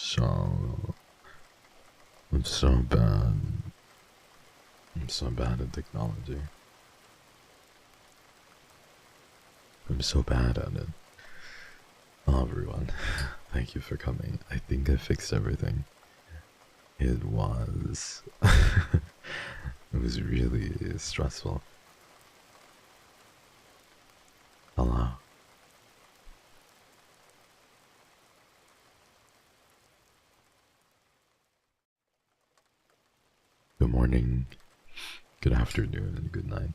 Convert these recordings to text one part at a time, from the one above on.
so... I'm so bad. I'm so bad at technology. I'm so bad at it. Oh, everyone, thank you for coming. I think I fixed everything. It was... it was really stressful. Hello. Good morning, good afternoon, and good night.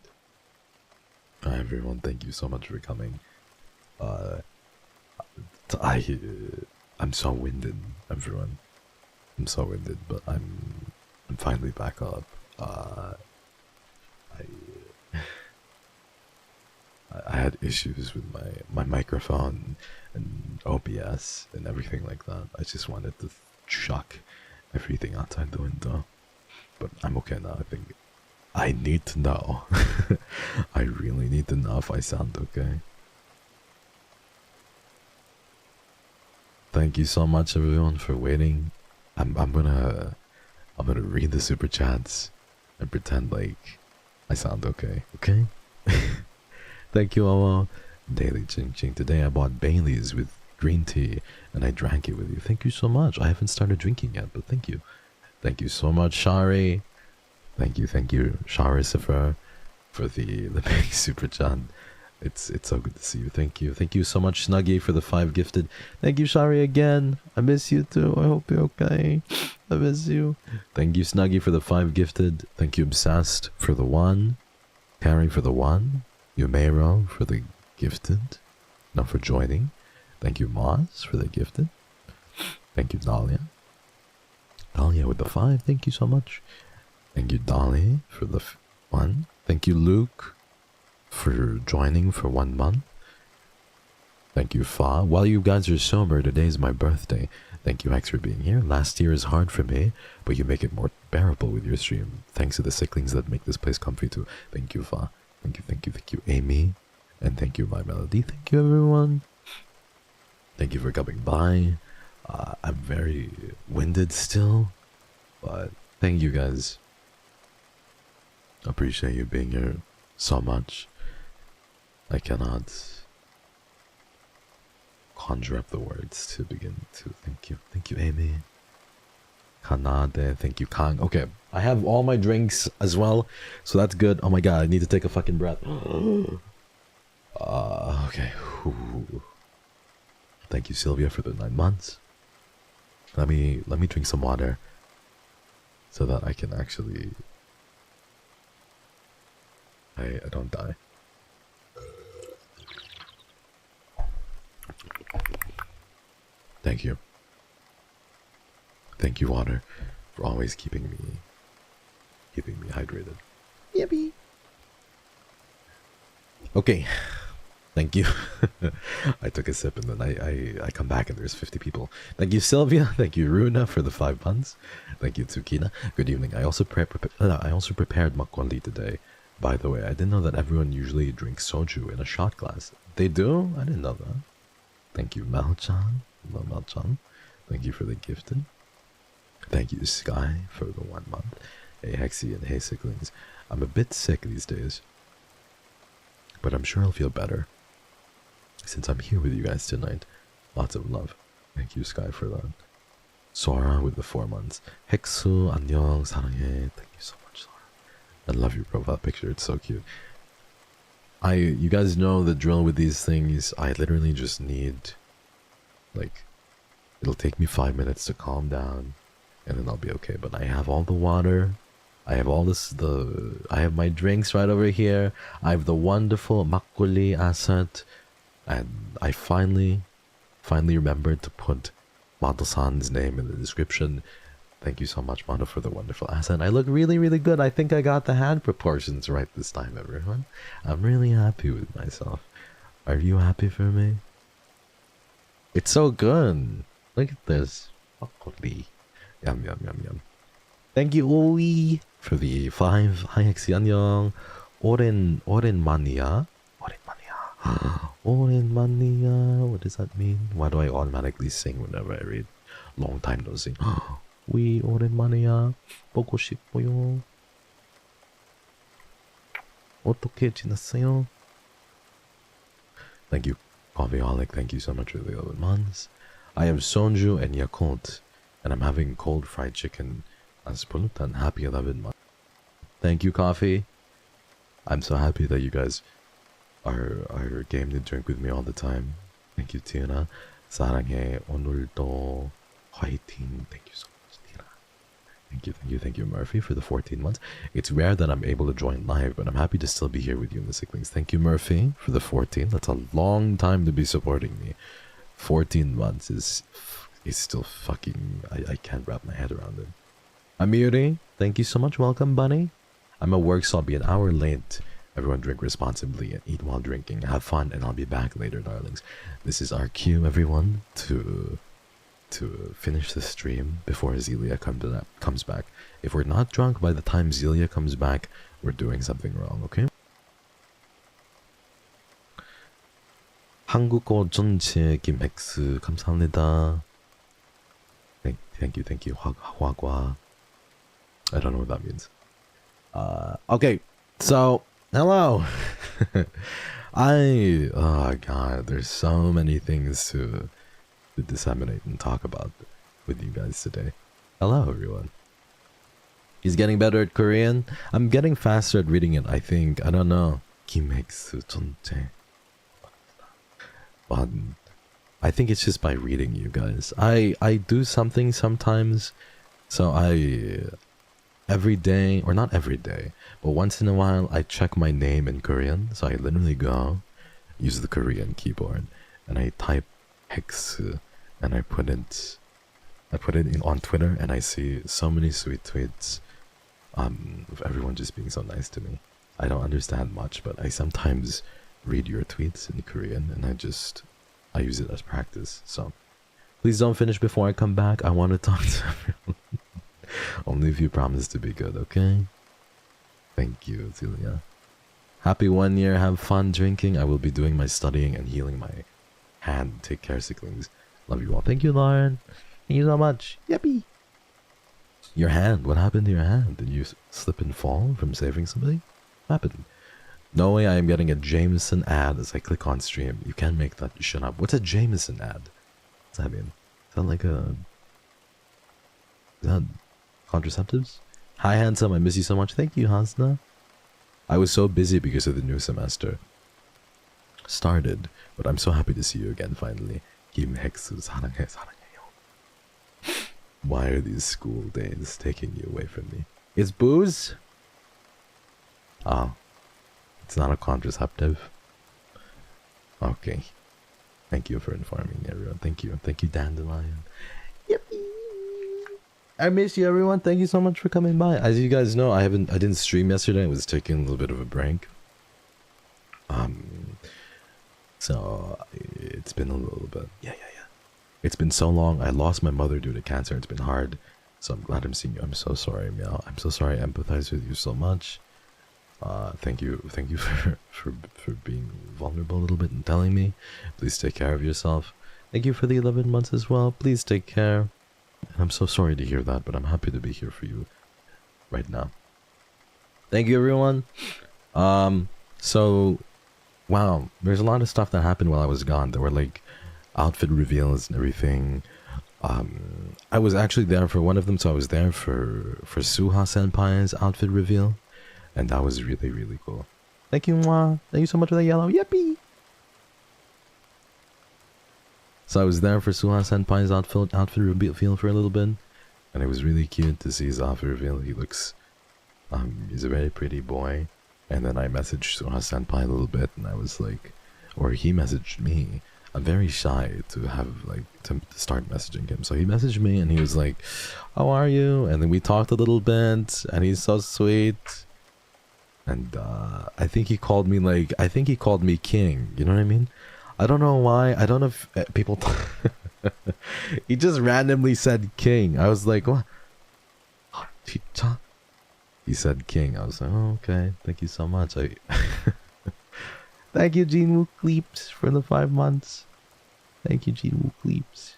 Hi everyone, thank you so much for coming. I'm so winded, everyone. I'm so winded, but I'm finally back up. I had issues with my microphone and OBS and everything like that. I just wanted to chuck everything outside the window. But I'm okay now. I think I need to know. I really need to know if I sound okay. Thank you so much, everyone, for waiting. I'm gonna read the super chats and pretend like I sound okay. Okay. Thank you, all. Daily Ching Ching. Today I bought Bailey's with green tea and I drank it with you. Thank you so much. I haven't started drinking yet, but thank you. Thank you so much, Shari. Thank you, Shari Sifra, for the big super chat. It's so good to see you. Thank you so much, Snuggie, for the 5 gifted. Thank you, Shari, again. I miss you too. I hope you're okay. I miss you. Thank you, Snuggie, for the 5 gifted. Thank you, Obsessed, for the 1. Carrie for the 1. Yumero for the gifted. Not for joining. Thank you, Moss, for the gifted. Thank you, Dahlia. Dahlia with the 5, thank you so much. Thank you, Dolly, for the 1. Thank you, Luke, for joining for 1 month. Thank you, Fa. While you guys are sober, today is my birthday. Thank you, Hex, for being here. Last year is hard for me, but you make it more bearable with your stream. Thanks to the Sicklings that make this place comfy too. Thank you, Fa. Thank you, Amy. And thank you, My Melody. Thank you, everyone. Thank you for coming by. I'm very winded still, but thank you guys. Appreciate you being here so much. I cannot conjure up the words to begin to thank you. Thank you, Amy. Kanade, thank you, Kang. Okay, I have all my drinks as well, so that's good. Oh my god, I need to take a fucking breath. Okay. Thank you, Sylvia, for the 9 months. Let me drink some water so that I can actually I don't die. Thank you. Thank you, water, for always keeping me hydrated. Yippee. Okay. Thank you. I took a sip and then I come back and there's 50 people. Thank you, Sylvia. Thank you, Runa, for the 5 months. Thank you, Tsukina. Good evening. I also prepared Makgeolli today. By the way, I didn't know that everyone usually drinks soju in a shot glass. They do? I didn't know that. Thank you, Malchan. Malchan. Thank you for the gifted. Thank you, Sky, for the 1 month. Hey, Hexy, and hey, Sicklings. I'm a bit sick these days, but I'm sure I'll feel better since I'm here with you guys tonight. Lots of love. Thank you, Sky, for that. Sora with the 4 months. Hexu, 안녕, 사랑해. Thank you so much, Sora. I love your profile picture. It's so cute. You guys know the drill with these things. I literally just need, like, it'll take me 5 minutes to calm down, and then I'll be okay. But I have all the water. I have all this, I have my drinks right over here. I have the wonderful Makgeolli asset. And I finally remembered to put Mado-san's name in the description. Thank you so much, Mado, for the wonderful asset. I look really, really good. I think I got the hand proportions right this time, everyone. I'm really happy with myself. Are you happy for me? It's so good. Look at this. Makgeolli. Yum, yum, yum, yum. Thank you, Oi, for the 5. Hi, Hexy, 안녕. 오랜만이야. Orenmania. What does that mean? Why do I automatically sing whenever I read Long time no see. We 오랜만이야. 보고 싶어요. 어떻게 지냈어요? Thank you, Coffeeholic. Thank you so much for the 11 months. I am Sonju and Yakult, and I'm having cold fried chicken as Pulutan. Happy 11 months. Thank you, Coffee. I'm so happy that you guys are game to drink with me all the time. Thank you, Tina. 사랑해. 오늘도 화이팅. Thank you so much, Tina. Thank you, Murphy, for the 14 months. It's rare that I'm able to join live, but I'm happy to still be here with you in the Sicklings. Thank you, Murphy, for the 14. That's a long time to be supporting me. 14 months is still fucking... I can't wrap my head around it. Amiri, thank you so much. Welcome, Bunny. I'm at work, so I'll be an hour late. Everyone drink responsibly and eat while drinking. Have fun, and I'll be back later, darlings. This is our cue, everyone, to finish the stream before Zelia comes back. If we're not drunk by the time Zelia comes back, we're doing something wrong, okay? 한국어 전체 김헥스 감사합니다. Thank you. 화과. I don't know what that means. Okay, so hello. Oh god, there's so many things to disseminate and talk about with you guys today. Hello, everyone. He's getting better at Korean. I'm getting faster at reading it, I think. I don't know. 김헥스 전체. But I think it's just by reading, you guys. I do something sometimes, so every day, or not every day, but once in a while, I check my name in Korean. So I literally go, use the Korean keyboard, and I type Hex, and I put it in on Twitter, and I see so many sweet tweets of everyone just being so nice to me. I don't understand much, but I sometimes read your tweets in Korean, and I use it as practice. So please don't finish before I come back. I want to talk to everyone. Only if you promise to be good, okay? Thank you, Celia. Happy 1 year. Have fun drinking. I will be doing my studying and healing my hand. Take care, Sicklings. Love you all. Thank you, Lauren. Thank you so much. Yippee. Your hand. What happened to your hand? Did you slip and fall from saving somebody? What happened? No way I am getting a Jameson ad as I click on stream. You can't make that. You shut up. What's a Jameson ad? What's that mean? Is that like a... Is that contraceptives? Hi, handsome. I miss you so much. Thank you, Hasna. I was so busy because of the new semester started, but I'm so happy to see you again finally. 김헥스 사랑해. Why are these school days taking you away from me? It's booze? Oh. It's not a contraceptive. Okay. Thank you for informing me, everyone. Thank you. Thank you, Dandelion. Yippee! I miss you, everyone. Thank you so much for coming by. As you guys know, I didn't stream yesterday. I was taking a little bit of a break. So it's been a little bit. Yeah. It's been so long. I lost my mother due to cancer. It's been hard. So I'm glad I'm seeing you. I'm so sorry, Meow. I'm so sorry. I empathize with you so much. Thank you for being vulnerable a little bit and telling me. Please take care of yourself. Thank you for the 11 months as well. Please take care. And I'm so sorry to hear that, but I'm happy to be here for you right now. Thank you, everyone. So, wow, there's a lot of stuff that happened while I was gone. There were like outfit reveals and everything. I was actually there for one of them, so I was there for Suha Senpai's outfit reveal. And that was really, really cool. Thank you, Mwah. Thank you so much for the yellow. Yippee! So I was there for Suha Senpai's outfit reveal for a little bit. And it was really cute to see his outfit reveal. He looks... he's a very pretty boy. And then I messaged Suha Senpai a little bit, and I was like... Or he messaged me. I'm very shy to have, like, to start messaging him. So he messaged me, and he was like, how are you? And then we talked a little bit, and he's so sweet. And I think he called me king. You know what I mean? I don't know why. I don't know if people... He just randomly said king. I was like, what? He said king. I was like, oh, okay. Thank you so much. Thank you, Gene Woo Cleeps, for the 5 months. Thank you, Gene Woo Cleeps.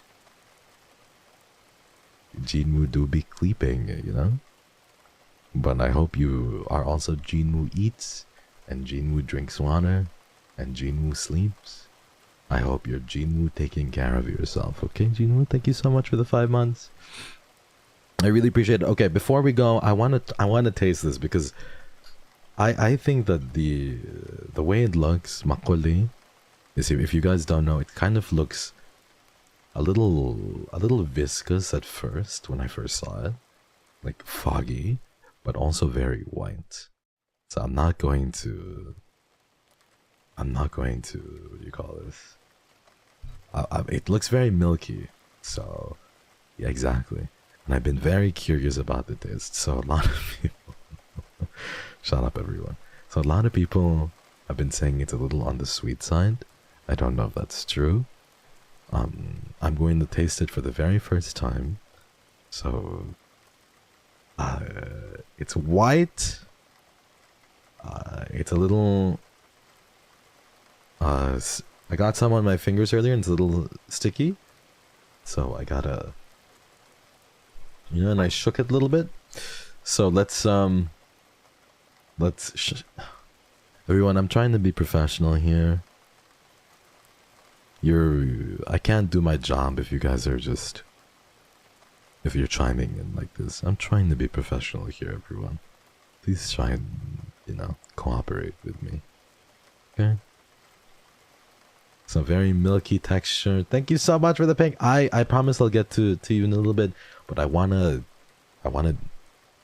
Jinwoo do be sleeping, you know? But I hope you are also Jinwoo eats, and Jinwoo drinks water, and Jinwoo sleeps. I hope you're Jinwoo taking care of yourself, okay, Jinwoo? Thank you so much for the 5 months. I really appreciate it. Okay, before we go, I wanna taste this because I think that the way it looks, Makgeolli, is, if you guys don't know, it kind of looks a little viscous at first when I first saw it, like foggy, but also very white. So I'm not going to what do you call this? It looks very milky, so yeah, exactly. And I've been very curious about the taste. So a lot of people, shut up everyone. So a lot of people have been saying it's a little on the sweet side. I don't know if that's true. I'm going to taste it for the very first time. So it's white. It's a little I got some on my fingers earlier and it's a little sticky. So I gotta, you know, and I shook it a little bit. So let's everyone, I'm trying to be professional here. I can't do my job if you guys are just, if you're chiming in like this. I'm trying to be professional here, everyone. Please try and, you know, cooperate with me. Okay? It's a very milky texture. Thank you so much for the pink. I promise I'll get to you in a little bit, but I wanna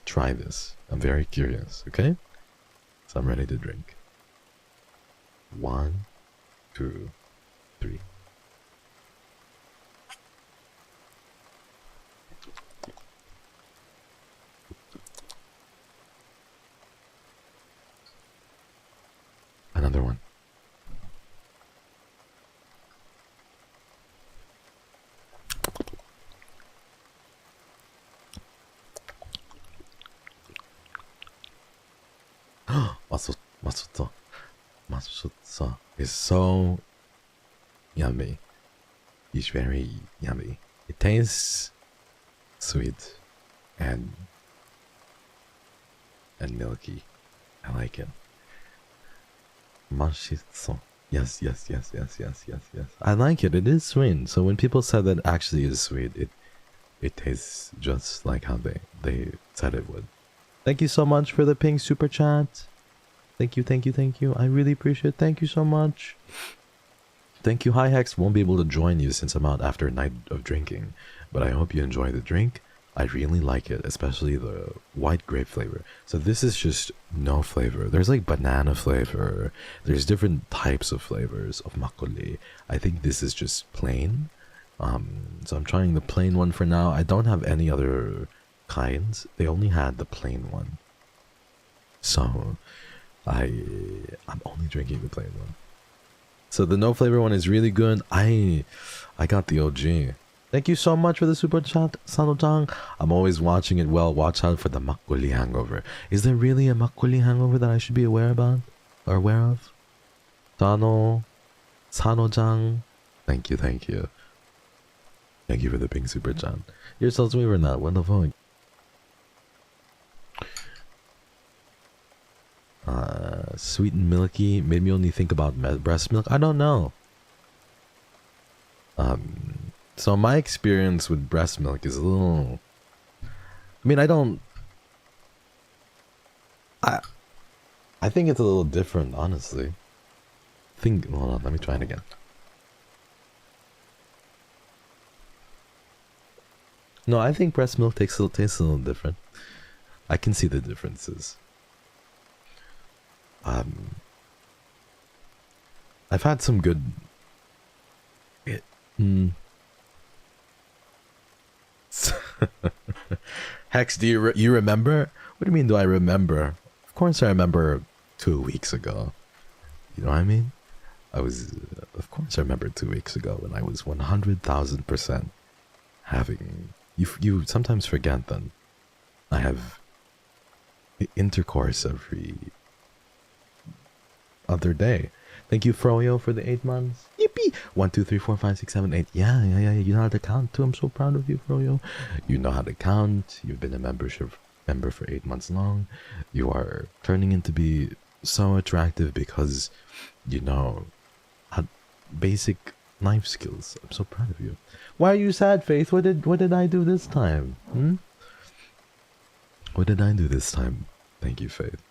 try this. I'm very curious, okay? So I'm ready to drink. 1, 2, 3. Another one. Masutsa is so yummy. It's very yummy. It tastes sweet and milky. I like it. Mashitsu. Yes. I like it. It is sweet. So when people said that actually is sweet, it tastes just like how they said it would. Thank you so much for the pink super chat. Thank you. I really appreciate it. Thank you so much. Thank you. Hi Hex. Won't be able to join you since I'm out after a night of drinking, but I hope you enjoy the drink. I really like it, especially the white grape flavor. So this is just no flavor. There's like banana flavor. There's different types of flavors of makgeolli. I think this is just plain. So I'm trying the plain one for now. I don't have any other kinds. They only had the plain one. So I'm only drinking the plain one. So the no flavor one is really good. I got the OG. Thank you so much for the super chat, Sano-chan. I'm always watching it well. Watch out for the makgeolli hangover. Is there really a makgeolli hangover that I should be aware about? Or aware of? Sano-chan. Thank you. Thank you for the pink super chat. You're so sweet for that. What the fuck? Sweet and milky made me only think about breast milk. I don't know. So my experience with breast milk is a little, I mean, I think it's a little different, honestly. Hold on, let me try it again. No, I think breast milk tastes a little different. I can see the differences. I've had some good. Hex, do you remember? What do you mean? Do I remember? Of course, I remember 2 weeks ago. You know what I mean? Of course, I remember 2 weeks ago when I was 100,000% having. You sometimes forget that I have intercourse every other day. Thank you, Froyo, for the 8 months. Yippee! yippee! 1, 2, 3, 4, 5, 6, 7, 8. Yeah. You know how to count too. I'm so proud of you, Froyo. You know how to count. You've been a member for 8 months long. You are turning into be so attractive because you know how basic life skills. I'm so proud of you. Why are you sad, Faith? What did I do this time? What did I do this time? Thank you, Faith.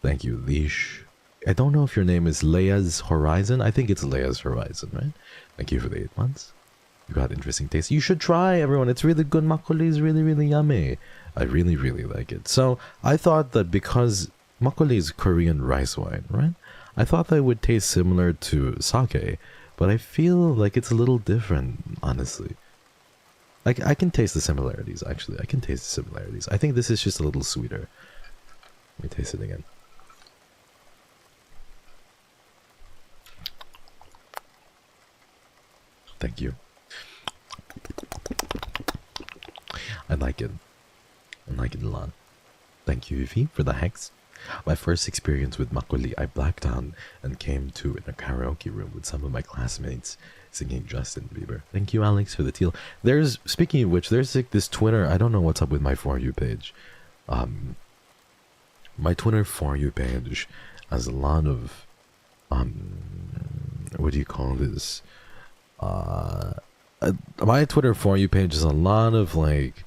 Thank you, Leash. I don't know if your name is Leia's Horizon. I think it's Leia's Horizon, right? Thank you for the 8 months. You got interesting taste. You should try, everyone. It's really good. Makgeolli is really, really yummy. I really, really like it. So I thought that because Makgeolli is Korean rice wine, right? I thought that it would taste similar to sake, but I feel like it's a little different, honestly. I can taste the similarities, actually. I can taste the similarities. I think this is just a little sweeter. Let me taste it again. Thank you. I like it. I like it a lot. Thank you, Yuffie, for the hex. My first experience with Makgeolli, I blacked out and came to in a karaoke room with some of my classmates singing Justin Bieber. Thank you, Alex, for the teal. There's, speaking of which, there's like this Twitter, I don't know what's up with my For You page. My Twitter For You page has a lot of, what do you call this? My Twitter For You page is a lot of like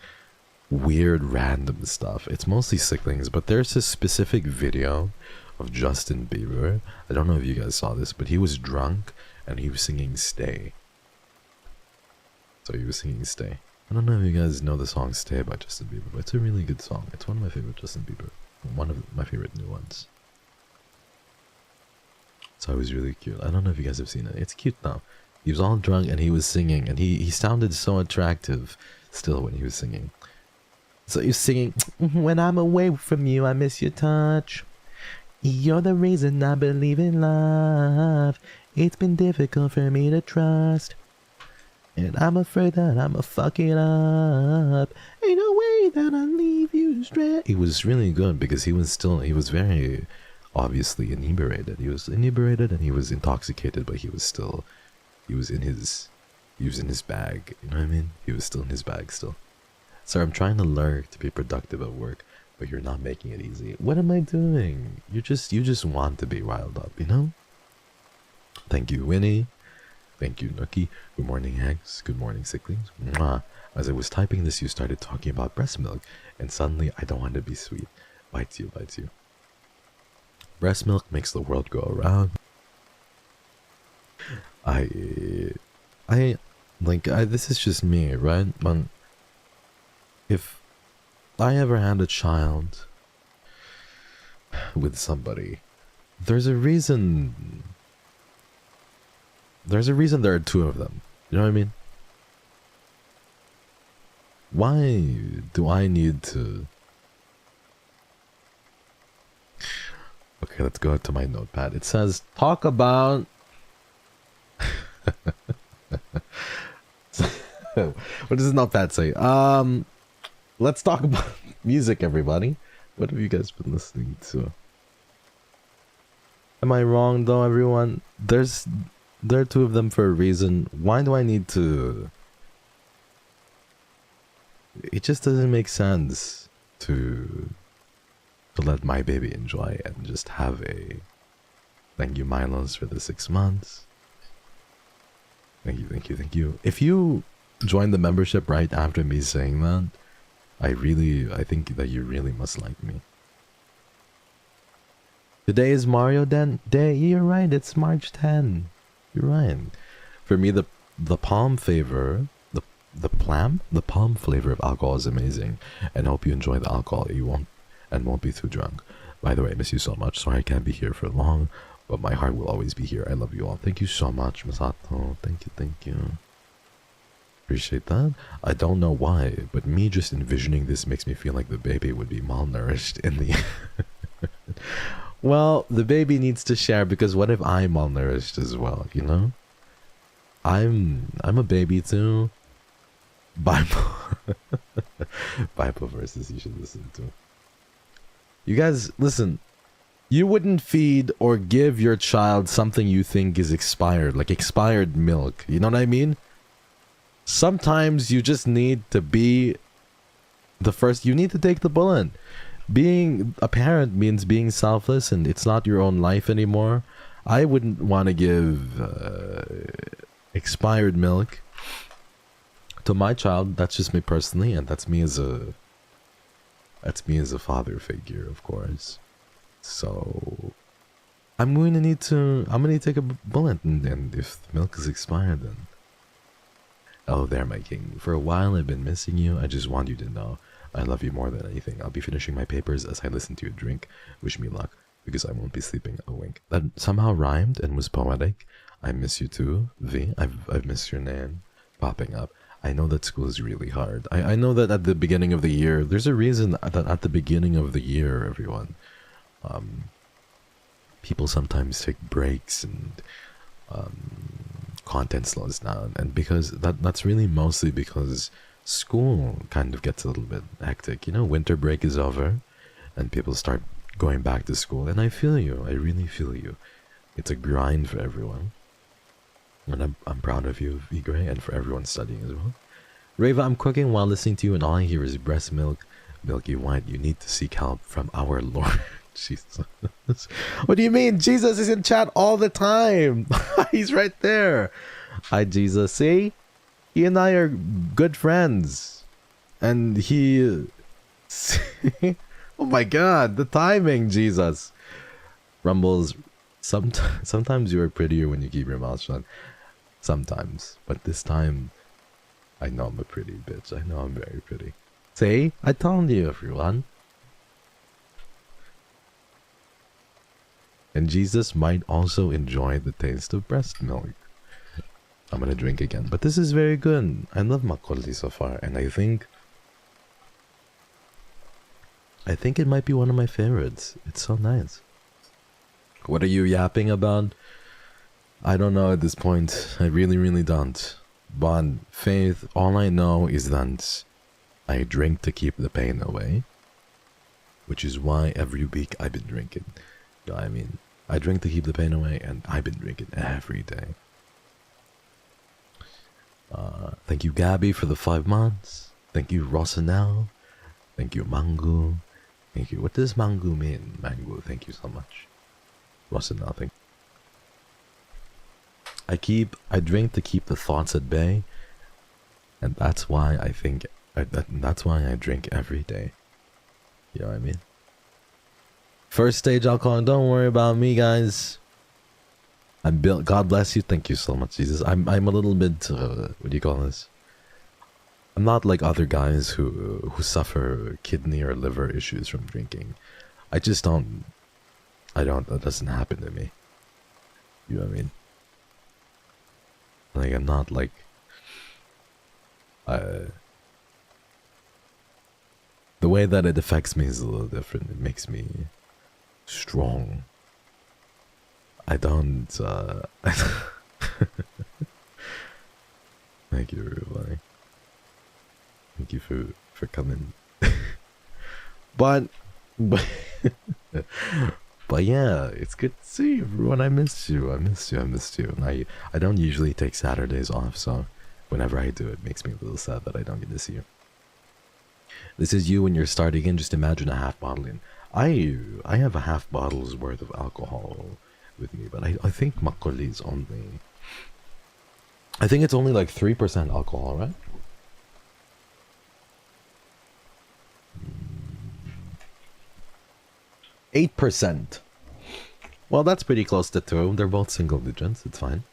weird random stuff. It's mostly Sicklings, but there's this specific video of Justin Bieber. I don't know if you guys saw this, but he was drunk and he was singing Stay. So he was singing Stay. I don't know if you guys know the song Stay by Justin Bieber, but it's a really good song. It's one of my favorite Justin Bieber. One of my favorite new ones. So it was really cute. I don't know if you guys have seen it. It's cute now. He was all drunk and he was singing, and he sounded so attractive still when he was singing. So he was singing, when I'm away from you, I miss your touch. You're the reason I believe in love. It's been difficult for me to trust, and I'm afraid that I'ma fuck it up. Ain't no way that I'll leave you straight. It was really good because he was very obviously inebriated. He was inebriated and he was intoxicated, but he was in his bag. You know what I mean? He was still in his bag still. Sir, I'm trying to learn to be productive at work, but you're not making it easy. What am I doing? You just want to be riled up, you know? Thank you, Winnie. Thank you, Nookie. Good morning, Hex. Good morning, Sicklings. Mwah. As I was typing this, you started talking about breast milk, and suddenly I don't want to be sweet. Bites you, bites you. Breast milk makes the world go around. This is just me, right? But if I ever had a child with somebody, there's a reason there are two of them. You know what I mean? Why do I need to... Okay, let's go to my notepad. It says, talk about... What does this notepad say? Let's talk about music, everybody. What have you guys been listening to? Am I wrong, though, everyone? There are two of them for a reason. Why do I need to... It just doesn't make sense to let my baby enjoy and just have a... Thank you, Milos, for the 6 months. Thank you, thank you, thank you. If you join the membership right after me saying that, I think that you really must like me. Today is Mario Day. You're right, it's March 10. You're right. For me, the palm flavor, the palm flavor of alcohol is amazing, and I hope you enjoy the alcohol. You won't be too drunk. By the way, I miss you so much. Sorry I can't be here for long, but my heart will always be here. I love you all. Thank you so much, Masato. Thank you. Appreciate that. I don't know why, but me just envisioning this makes me feel like the baby would be malnourished in the... Well, the baby needs to share, because what if I'm malnourished as well, you know? I'm a baby too. Bible verses you should listen to. You guys, listen. You wouldn't feed or give your child something you think is expired, like expired milk. You know what I mean? Sometimes you just need to be the first. You need to take the bullet. Being a parent means being selfless, and it's not your own life anymore. I wouldn't want to give expired milk to my child. That's just me personally, and that's me as a father figure, of course. So I'm gonna take a bullet, and if the milk is expired, then oh, there, my king. For a while I've been missing you. I just want you to know I love you more than anything. I'll be finishing my papers as I listen to you drink. Wish me luck, because I won't be sleeping. A wink. That somehow rhymed and was poetic. I miss you too, V. I've missed your name popping up. I know that school is really hard. I know that at the beginning of the year, there's a reason that at the beginning of the year, everyone, people sometimes take breaks and content slows down, and because that's really mostly because school kind of gets a little bit hectic. You know, winter break is over and people start going back to school, and I feel you. I really feel you. It's a grind for everyone, and I'm proud of you, V-Gray, and for everyone studying as well. Rava, I'm cooking while listening to you, and all I hear is breast milk, milky white. You need to seek help from our Lord. Jesus. What do you mean? Jesus is in chat all the time. He's right there. Hi, Jesus. See? He and I are good friends. And he... Oh my god, the timing, Jesus. Rumbles, sometimes you are prettier when you keep your mouth shut. Sometimes. But this time, I know I'm a pretty bitch. I know I'm very pretty. See? I told you, everyone. And Jesus might also enjoy the taste of breast milk. I'm gonna drink again. But this is very good. I love Makgeolli so far. And I think it might be one of my favorites. It's so nice. What are you yapping about? I don't know at this point. I really don't. But Faith, all I know is that I drink to keep the pain away. Which is why every week I've been drinking. You know what I mean? I drink to keep the pain away, and I've been drinking every day. Thank you, Gabby, for the 5 months. Thank you, Rosanel. Thank you, Mango. Thank you. What does Mango mean? Mango, thank you so much. Rosanel, thank you. I drink to keep the thoughts at bay, and that's why that's why I drink every day. You know what I mean? First stage alcohol, don't worry about me, guys. I'm built. God bless you. Thank you so much, Jesus. I'm a little bit. What do you call this? I'm not like other guys who suffer kidney or liver issues from drinking. I just don't. That doesn't happen to me. You know what I mean? Like, I'm not like. The way that it affects me is a little different. It makes me strong. I don't, Thank you, everybody. Thank you for coming. but yeah, it's good to see everyone. I missed you. And I don't usually take Saturdays off, so whenever I do, it makes me a little sad that I don't get to see you. This is you when you're starting in. Just imagine a half bottle in. I have a half bottle's worth of alcohol with me, but I think Makgeolli is only. I think it's only like 3% alcohol, right? 8%. Well, that's pretty close to 2. They're both single digits. It's fine.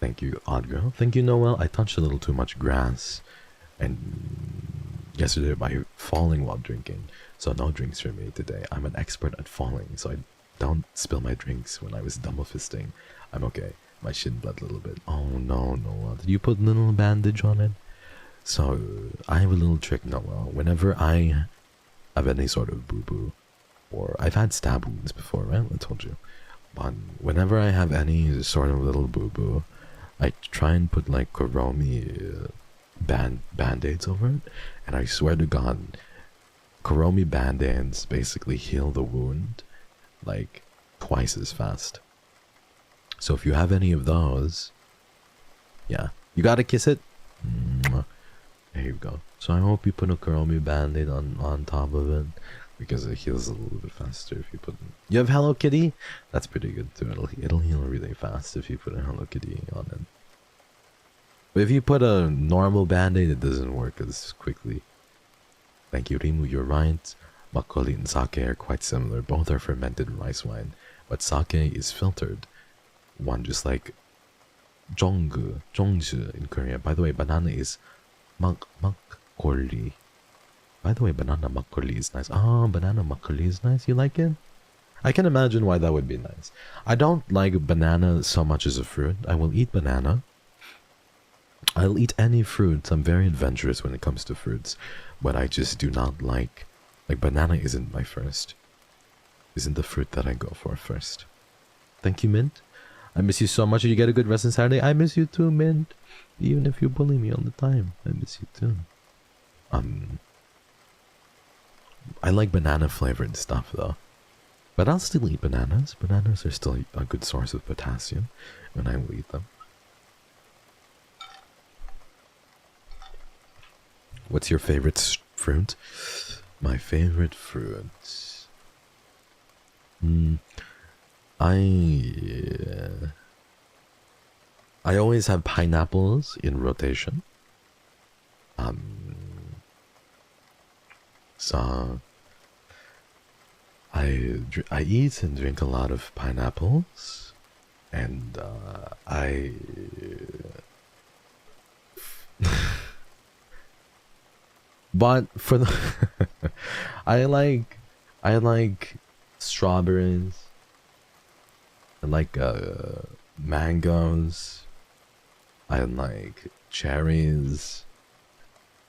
Thank you, Odd Girl. Thank you, Noel. I touched a little too much grass and yesterday by falling while drinking. So no drinks for me today. I'm an expert at falling, so I don't spill my drinks when I was double fisting. I'm okay. My shin bled a little bit. Oh no, Noel. Did you put a little bandage on it? So I have a little trick, Noel. Whenever I have any sort of boo-boo, or I've had stab wounds before, right? I told you. But whenever I have any sort of little boo-boo, I try and put like Kuromi band-aids over it. And I swear to God, Kuromi band-aids basically heal the wound like twice as fast. So if you have any of those, yeah, you gotta kiss it. Mwah. There you go. So I hope you put a Kuromi band-aid on top of it, because it heals a little bit faster if you put. You have Hello Kitty? That's pretty good too. It'll heal really fast if you put a Hello Kitty on it. But if you put a normal band-aid, it doesn't work as quickly. Thank you, Rimu. You're right. Makgeolli and sake are quite similar. Both are fermented rice wine, but sake is filtered. One just like jongju in Korea. By the way, banana is Makgeolli. By the way, banana Makgeolli is nice. Ah, banana Makgeolli is nice. You like it? I can imagine why that would be nice. I don't like banana so much as a fruit. I will eat banana. I'll eat any fruits. I'm very adventurous when it comes to fruits, but I just do not like banana isn't my first. Isn't the fruit that I go for first. Thank you, Mint. I miss you so much. You get a good rest on Saturday. I miss you too, Mint. Even if you bully me all the time, I miss you too. I like banana flavored stuff though, but I'll still eat bananas. Bananas are still a good source of potassium, and I will eat them. What's your favorite fruit? My favorite fruit. I always have pineapples in rotation. So I eat and drink a lot of pineapples, and but for the I like strawberries. I like mangoes. I like cherries.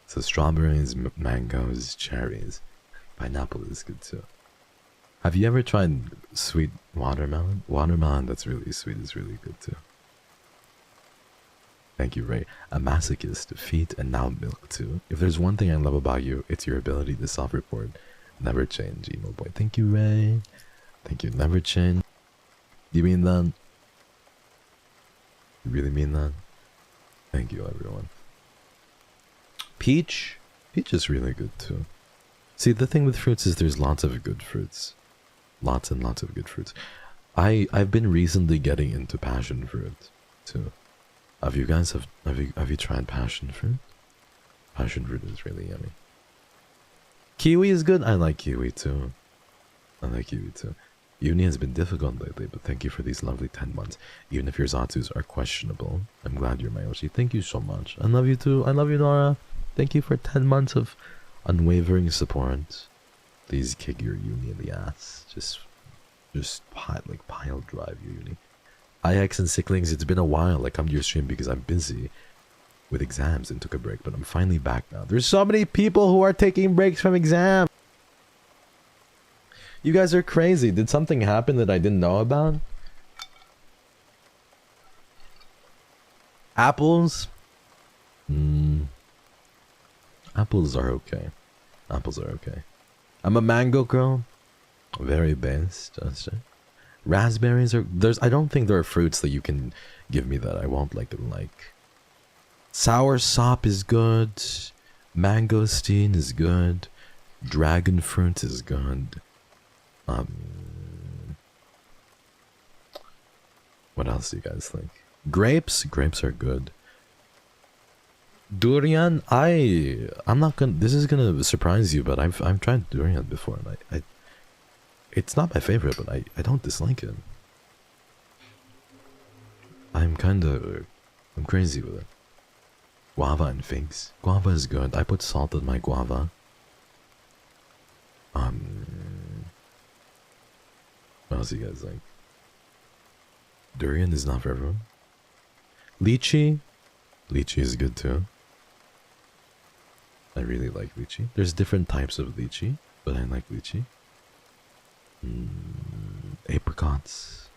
So strawberries, mangoes, cherries. Pineapple is good too. Have you ever tried sweet watermelon? Watermelon that's really sweet is really good too. Thank you, Ray. A masochist, feet, and now milk too. If there's one thing I love about you, it's your ability to self-report. Never change, emo boy. Thank you, Ray. Thank you, never change. You mean that? You really mean that? Thank you, everyone. Peach? Peach is really good too. See, the thing with fruits is there's lots of good fruits. Lots and lots of good fruits. I've been recently getting into passion fruit too. Have you guys have you tried passion fruit? Passion fruit is really yummy. Kiwi is good. I like kiwi too. I like kiwi too. Uni has been difficult lately, but thank you for these lovely 10 months. Even if your Zatsus are questionable, I'm glad you're my OSHI. Thank you so much. I love you too. I love you, Nora. Thank you for 10 months of unwavering support. Please kick your uni in the ass. Just pile drive your uni. IX and Sicklings, it's been a while. I come to your stream because I'm busy with exams and took a break, but I'm finally back now. There's so many people who are taking breaks from exams. You guys are crazy. Did something happen that I didn't know about? Apples? Apples are okay. Apples are okay. I'm a mango girl. Very based. Raspberries are... I don't think there are fruits that you can give me that I won't like. Sour sop is good. Mangosteen is good. Dragon fruit is good. What else do you guys think? Grapes are good. Durian, I'm not gonna... This is gonna surprise you, but I've tried durian before, and it's not my favorite, but I don't dislike it. I'm crazy with it. Guava and figs. Guava is good. I put salt in my guava. What else do you guys like? Durian is not for everyone. Lychee. Lychee is good too. I really like lychee. There's different types of lychee, but I like lychee. Apricots.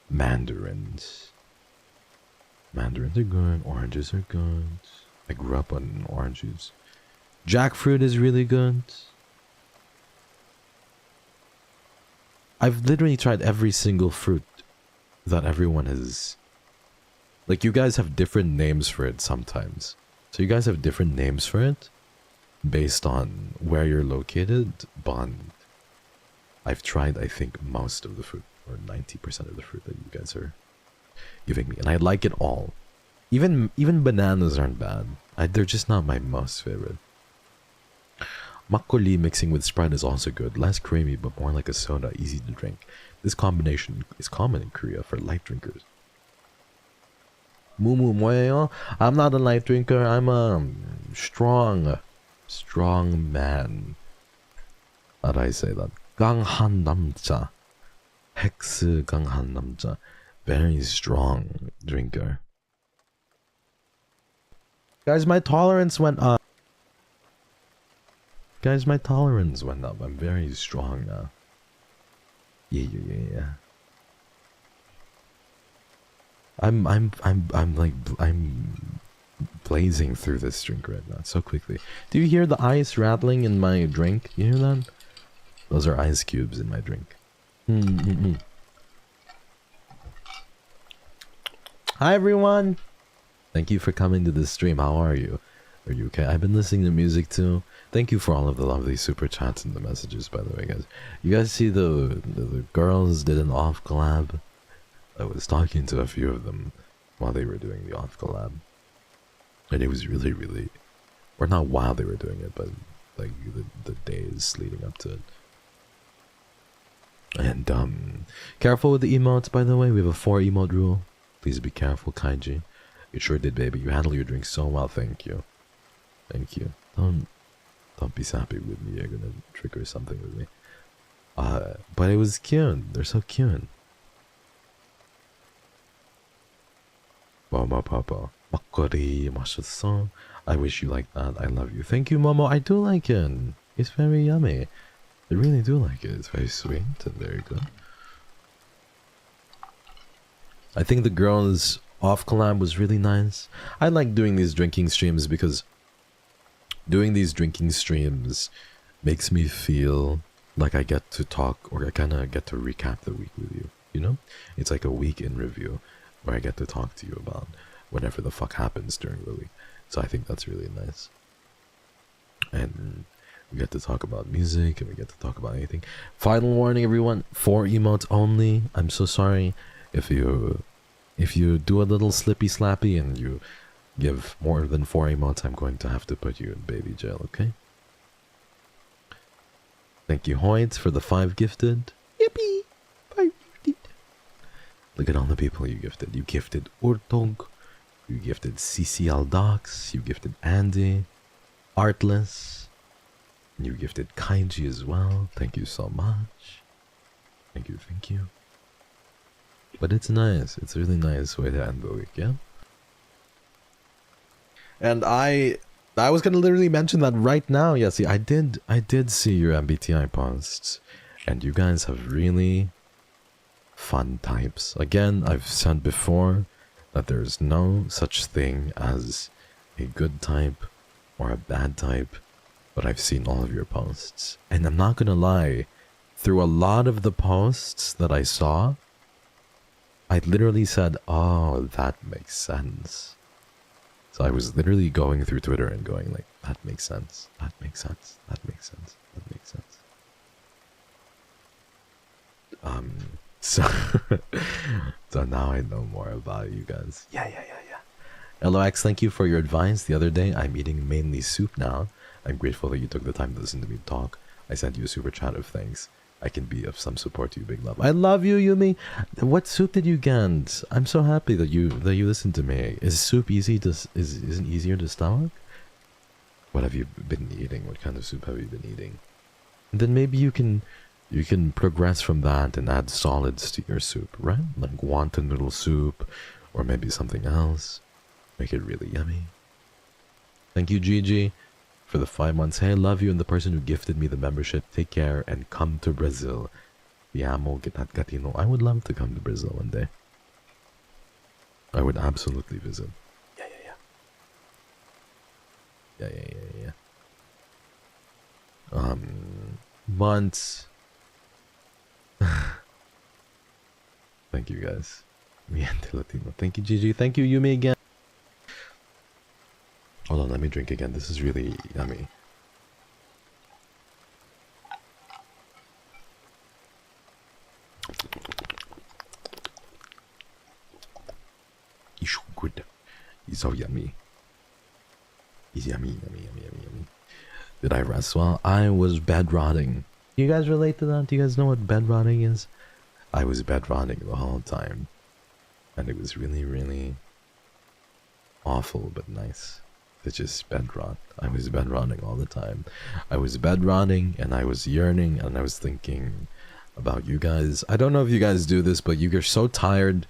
Mandarins. Mandarins are good. Oranges are good. I grew up on oranges. Jackfruit is really good. I've literally tried every single fruit that everyone has. Like, you guys have different names for it sometimes. So you guys have different names for it based on where you're located, but I've tried, I think, most of the fruit, or 90% of the fruit that you guys are giving me, and I like it all. Even bananas aren't bad. They're just not my most favorite. Makgeolli mixing with Sprite is also good. Less creamy, but more like a soda, easy to drink. This combination is common in Korea for light drinkers. Mumu moyo. I'm not a light drinker. I'm a strong man. How do I say that? 강한 남자. Hex 강한 남자. Very strong drinker. Guys, my tolerance went up. Guys, my tolerance went up. I'm very strong now. Yeah. I'm blazing through this drink right now so quickly. Do you hear the ice rattling in my drink? You hear that? Those are ice cubes in my drink. Hi everyone! Thank you for coming to this stream. How are you? Are you okay? I've been listening to music too. Thank you for all of the lovely super chats and the messages, by the way, guys. You guys see the girls did an off collab? I was talking to a few of them while they were doing the off collab. And it was really, or not while they were doing it, but like the days leading up to it. And careful with the emotes, by the way. We have a 4 emote rule. Please be careful, Kaiji. You sure did, baby. You handle your drink so well. Thank you. Thank you. Don't be sappy with me. You're gonna trigger something with me. But it was cute. They're so cute. Momo Papa. Makgeolli 맛있어. I wish you like that. I love you. Thank you, Momo. I do like it. It's very yummy. I really do like it. It's very sweet and very good. I think the girls' off collab was really nice. I like doing these drinking streams because doing these drinking streams makes me feel like I get to talk, or I kind of get to recap the week with you, you know? It's like a week in review where I get to talk to you about whatever the fuck happens during the week. So I think that's really nice. And we get to talk about music, and we get to talk about anything. Final warning, everyone. 4 emotes only. I'm so sorry if you do a little slippy slappy and you give more than 4 emotes. I'm going to have to put you in baby jail, okay? Thank you, Hoyt, for the 5 gifted. Yippee! 5 gifted. Look at all the people you gifted. You gifted Urtog. You gifted CCL Docs. You gifted Andy. Artless. You gifted Kaiji as well. Thank you so much. Thank you. But it's nice. It's a really nice way to end the week, yeah? And I was gonna literally mention that right now. Yeah, see, I did see your MBTI posts, and you guys have really fun types. Again, I've said before that there's no such thing as a good type or a bad type, but I've seen all of your posts. And I'm not gonna lie, through a lot of the posts that I saw, I literally said, oh, that makes sense. So I was literally going through Twitter and going like, that makes sense, that makes sense, that makes sense, that makes sense. So now I know more about you guys. Yeah. LOX, thank you for your advice the other day. I'm eating mainly soup now. I'm grateful that you took the time to listen to me talk. I sent you a super chat of thanks. I can be of some support to you, big love. I love you, Yumi. What soup did you get? I'm so happy that you listened to me. Is soup easy to isn't easier to stomach? What have you been eating? What kind of soup have you been eating? And then maybe you can progress from that and add solids to your soup, right? Like wonton noodle soup, or maybe something else. Make it really yummy. Thank you, Gigi, for the 5 months. Hey, I love you, and the person who gifted me the membership. Take care and come to Brazil. Viamo Gatino. I would love to come to Brazil one day. I would absolutely visit. Yeah. But Thank you guys. Miente Latino. Thank you, Gigi. Thank you, Yumi again. Hold on, let me drink again. This is really yummy. It's so good. It's so yummy. It's yummy, yummy, yummy, yummy, yummy. Did I rest well? I was bed rotting. You guys relate to that? Do you guys know what bed rotting is? I was bed rotting the whole time. And it was really, really awful but nice. It's just bed rot. I was bed rotting all the time. I was bed rotting and I was yearning and I was thinking about you guys. I don't know if you guys do this, but you're so tired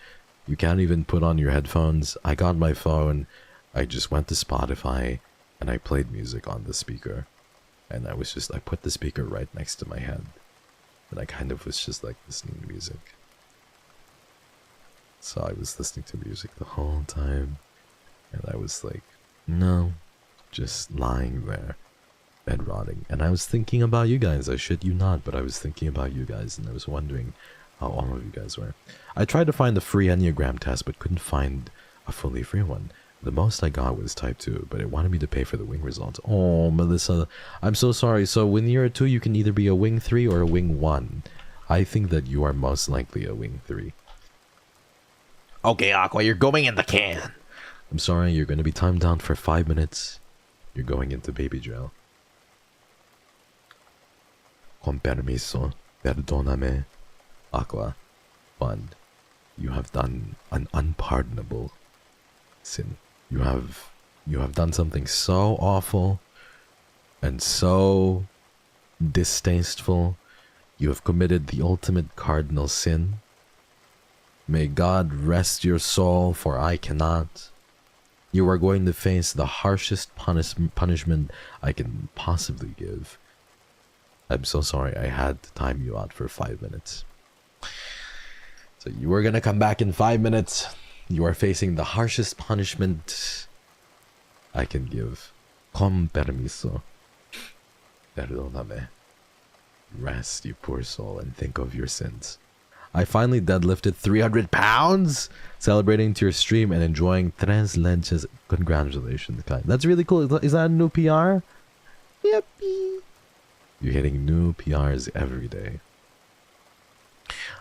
you can't even put on your headphones. I got my phone, I just went to Spotify and I played music on the speaker. And I put the speaker right next to my head. And I kind of was just like listening to music. So I was listening to music the whole time. And I was like, no, just lying there, bed rotting. And I was thinking about you guys. I shit you not, but I was thinking about you guys. And I was wondering how all of you guys were. I tried to find a free Enneagram test, but couldn't find a fully free one. The most I got was type 2, but it wanted me to pay for the wing results. Oh, Melissa, I'm so sorry. So when you're a 2, you can either be a wing 3 or a wing 1. I think that you are most likely a wing 3. Okay, Aqua, you're going in the can. I'm sorry, you're going to be timed down for 5 minutes. You're going into baby jail. Con permiso, perdóname, Aqua. One, you have done an unpardonable sin. You have done something so awful and so distasteful. You have committed the ultimate cardinal sin. May God rest your soul, for I cannot. You are going to face the harshest punishment I can possibly give. I'm so sorry I had to time you out for 5 minutes. So you are going to come back in 5 minutes. You are facing the harshest punishment I can give. Con permiso. Perdóname. Rest, you poor soul, and think of your sins. I finally deadlifted 300 pounds! Celebrating to your stream and enjoying tres leches. Congratulations, guys. That's really cool. Is that a new PR? Yippee! You're hitting new PRs every day.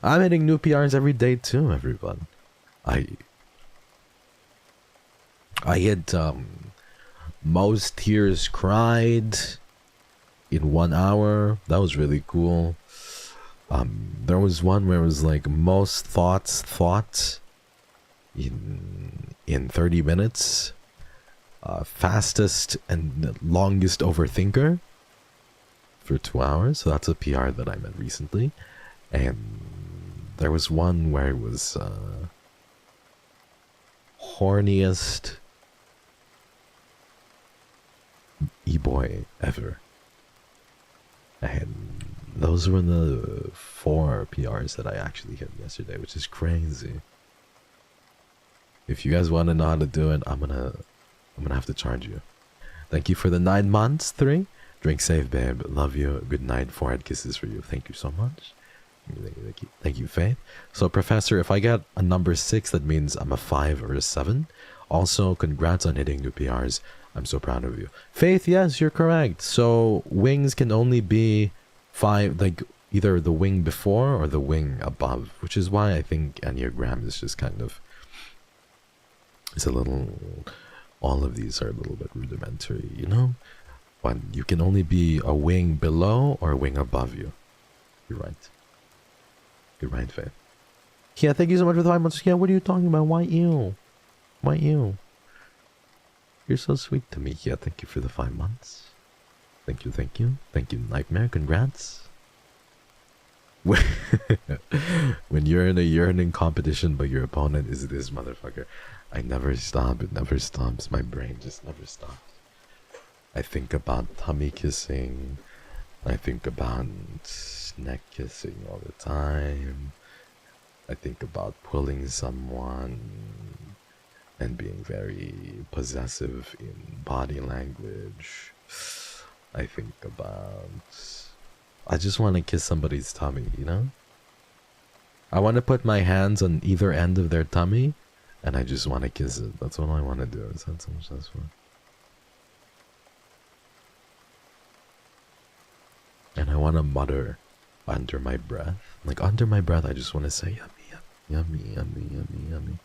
I'm hitting new PRs every day too, everyone. I hit most tears cried in 1 hour. That was really cool. There was one where it was like most thoughts thought in 30 minutes. Fastest and longest overthinker for 2 hours. So that's a PR that I met recently. And there was one where it was horniest e-boy ever. And those were the 4 PRs that I actually hit yesterday, which is crazy. If you guys want to know how to do it, I'm gonna have to charge you. Thank you for the 9 months, 3. Drink safe, babe. Love you. Good night. Forehead kisses for you. Thank you so much. Thank you, Faith. So, Professor, if I get a number 6, that means I'm a 5 or a 7. Also, congrats on hitting new PRs. I'm so proud of you. Faith, yes, you're correct. So, wings can only be 5, like either the wing before or the wing above, which is why I think Enneagram is just kind of, it's a little, all of these are a little bit rudimentary, you know? But you can only be a wing below or a wing above you. You're right. You're right, Faith. Yeah, thank you so much for the 5 months. Yeah, what are you talking about? Why you? Why you? You're so sweet to me. Yeah, thank you for the 5 months. Thank you, thank you. Thank you, Nightmare. Congrats. When you're in a yearning competition but your opponent is this motherfucker, I never stop. It never stops. My brain just never stops. I think about tummy kissing. I think about neck kissing all the time. I think about pulling someone and being very possessive in body language. I think about, I just want to kiss somebody's tummy, you know? I want to put my hands on either end of their tummy, and I just want to kiss it. That's what I want to do. Is that so much less fun? And I want to mutter under my breath. Like, under my breath, I just want to say, yummy, yummy, yummy, yummy, yummy.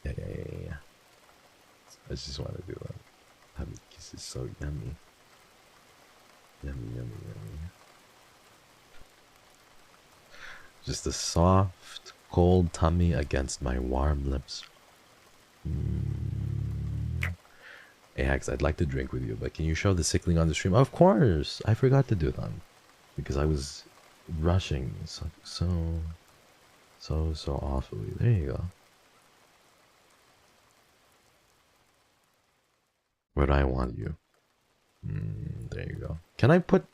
Yeah. I just want to do that. Having kisses so yummy. Yummy, yummy, yummy. Just a soft, cold tummy against my warm lips. Hey Hex, I'd like to drink with you, but can you show the Sickling on the stream? Of course! I forgot to do that. Because I was rushing so awfully. There you go. Where do I want you? There you go. Can I put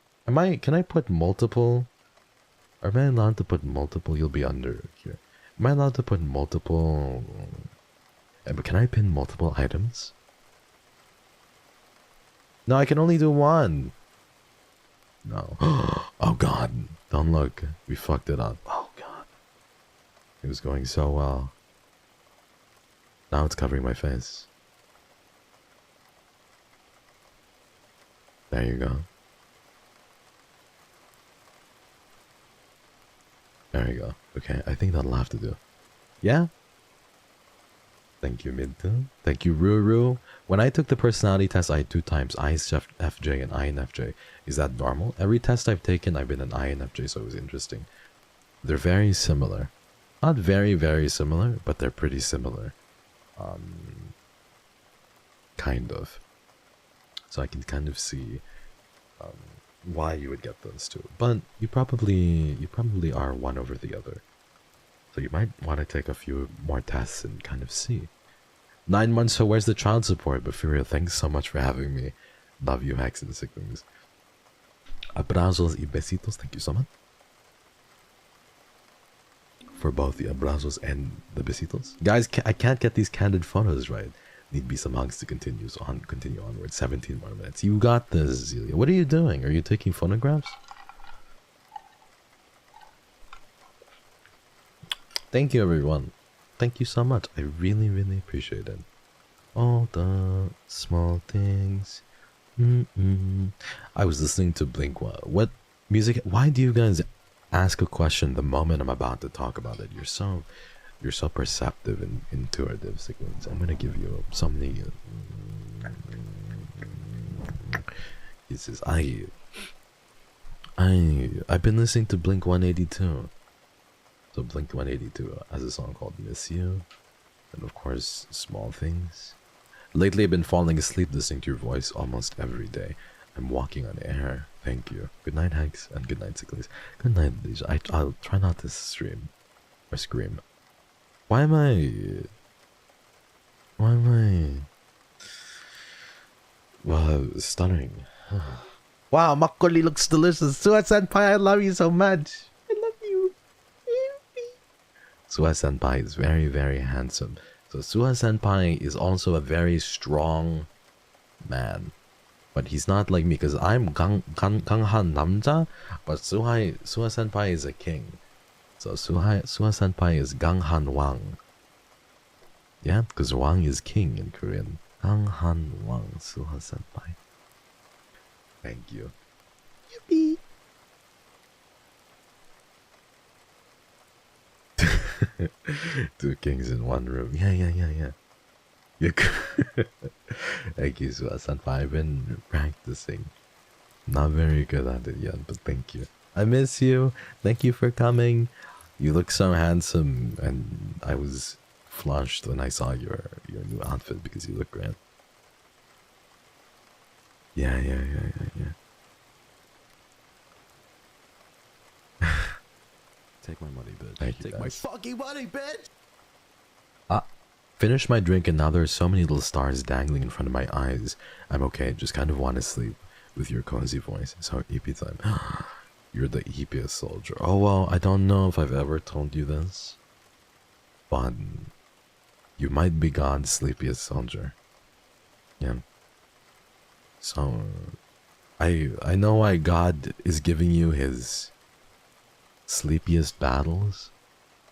multiple? Am I allowed to put multiple? You'll be under here. Am I allowed to put multiple? Can I pin multiple items? No, I can only do one. No. Oh god. Don't look. We fucked it up. Oh god. It was going so well. Now it's covering my face. There you go. There you go. Okay, I think that'll have to do. Yeah? Thank you, Mid2. Thank you, Ruru. When I took the personality test, I had 2 times ISFJ and INFJ. Is that normal? Every test I've taken, I've been an INFJ, so it was interesting. They're very similar. Not very, very similar, but they're pretty similar. Kind of. So I can kind of see why you would get those two. But you probably are one over the other. So you might want to take a few more tests and kind of see. 9 months, so where's the child support? But for real, thanks so much for having me. Love you, Hex and Sicklings. Abrazos y besitos, thank you so much. For both the abrazos and the besitos. Guys, I can't get these candid photos right. Need be some hugs to continue onward. 17 more minutes. You got this, Zelia. What are you doing? Are you taking photographs? Thank you, everyone. Thank you so much. I really, really appreciate it. All the small things. I was listening to Blink. What music? Why do you guys ask a question the moment I'm about to talk about it? You're so perceptive and intuitive, Sicklings. I'm gonna give you so many. He says, I've been listening to Blink 182. So Blink 182 has a song called Miss You, and of course Small Things. Lately I've been falling asleep listening to your voice almost every day. I'm walking on air. Thank you. Good night, Hex, and good night, Sicklings. Good night, Lisa. I'll try not to stream or scream. Why am I stuttering? Wow, Makgeolli looks delicious. Suha-senpai, I love you so much. I love you. Suha-senpai is very, very handsome. So Suha-senpai is also a very strong man. But he's not like me, because I'm Ganghan Namja, but Suha-senpai is a king. So Suha-senpai is Ganghan Wang. Yeah, because Wang is king in Korean. Ganghan Wang, Suha-senpai. Thank you. Yippee! Two kings in one room. Yeah. Thank you, Suha-senpai. I've been practicing. Not very good at it yet, but thank you. I miss you. Thank you for coming. You look so handsome, and I was flushed when I saw your new outfit because you look great. Yeah. Take my money, bitch. Thank you, Take my fucking money, bitch! Finished my drink and now there are so many little stars dangling in front of my eyes. I'm okay, just kind of want to sleep with your cozy voice. So EP time. You're the epiest soldier. Oh well, I don't know if I've ever told you this, but you might be God's sleepiest soldier. Yeah. So I know why God is giving you his sleepiest battles,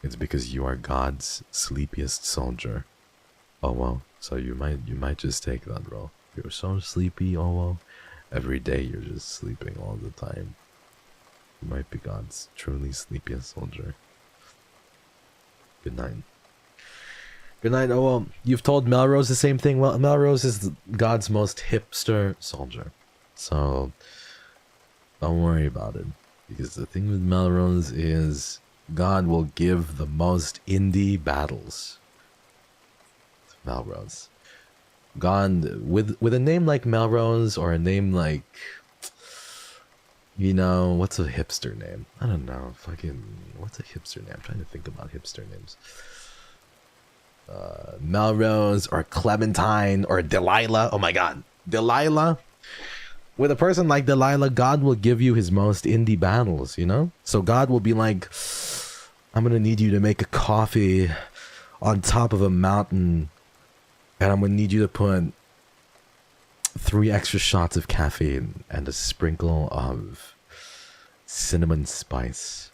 it's because you are God's sleepiest soldier. Oh well, so you might just take that role. You're so sleepy, oh well. Every day you're just sleeping all the time. You might be God's truly sleepiest soldier. Good night. Good night. Oh well, you've told Melrose the same thing. Well, Melrose is God's most hipster soldier, so don't worry about it. Because the thing with Melrose is God will give the most indie battles to Melrose. God, with a name like Melrose or a name like, you know, what's a hipster name? I don't know. Fucking, what's a hipster name? I'm trying to think about hipster names. Melrose or Clementine or Delilah. Oh my god. Delilah. With a person like Delilah, God will give you his most indie battles, you know? So God will be like, I'm gonna need you to make a coffee on top of a mountain, and I'm gonna need you to put 3 extra shots of caffeine and a sprinkle of cinnamon spice.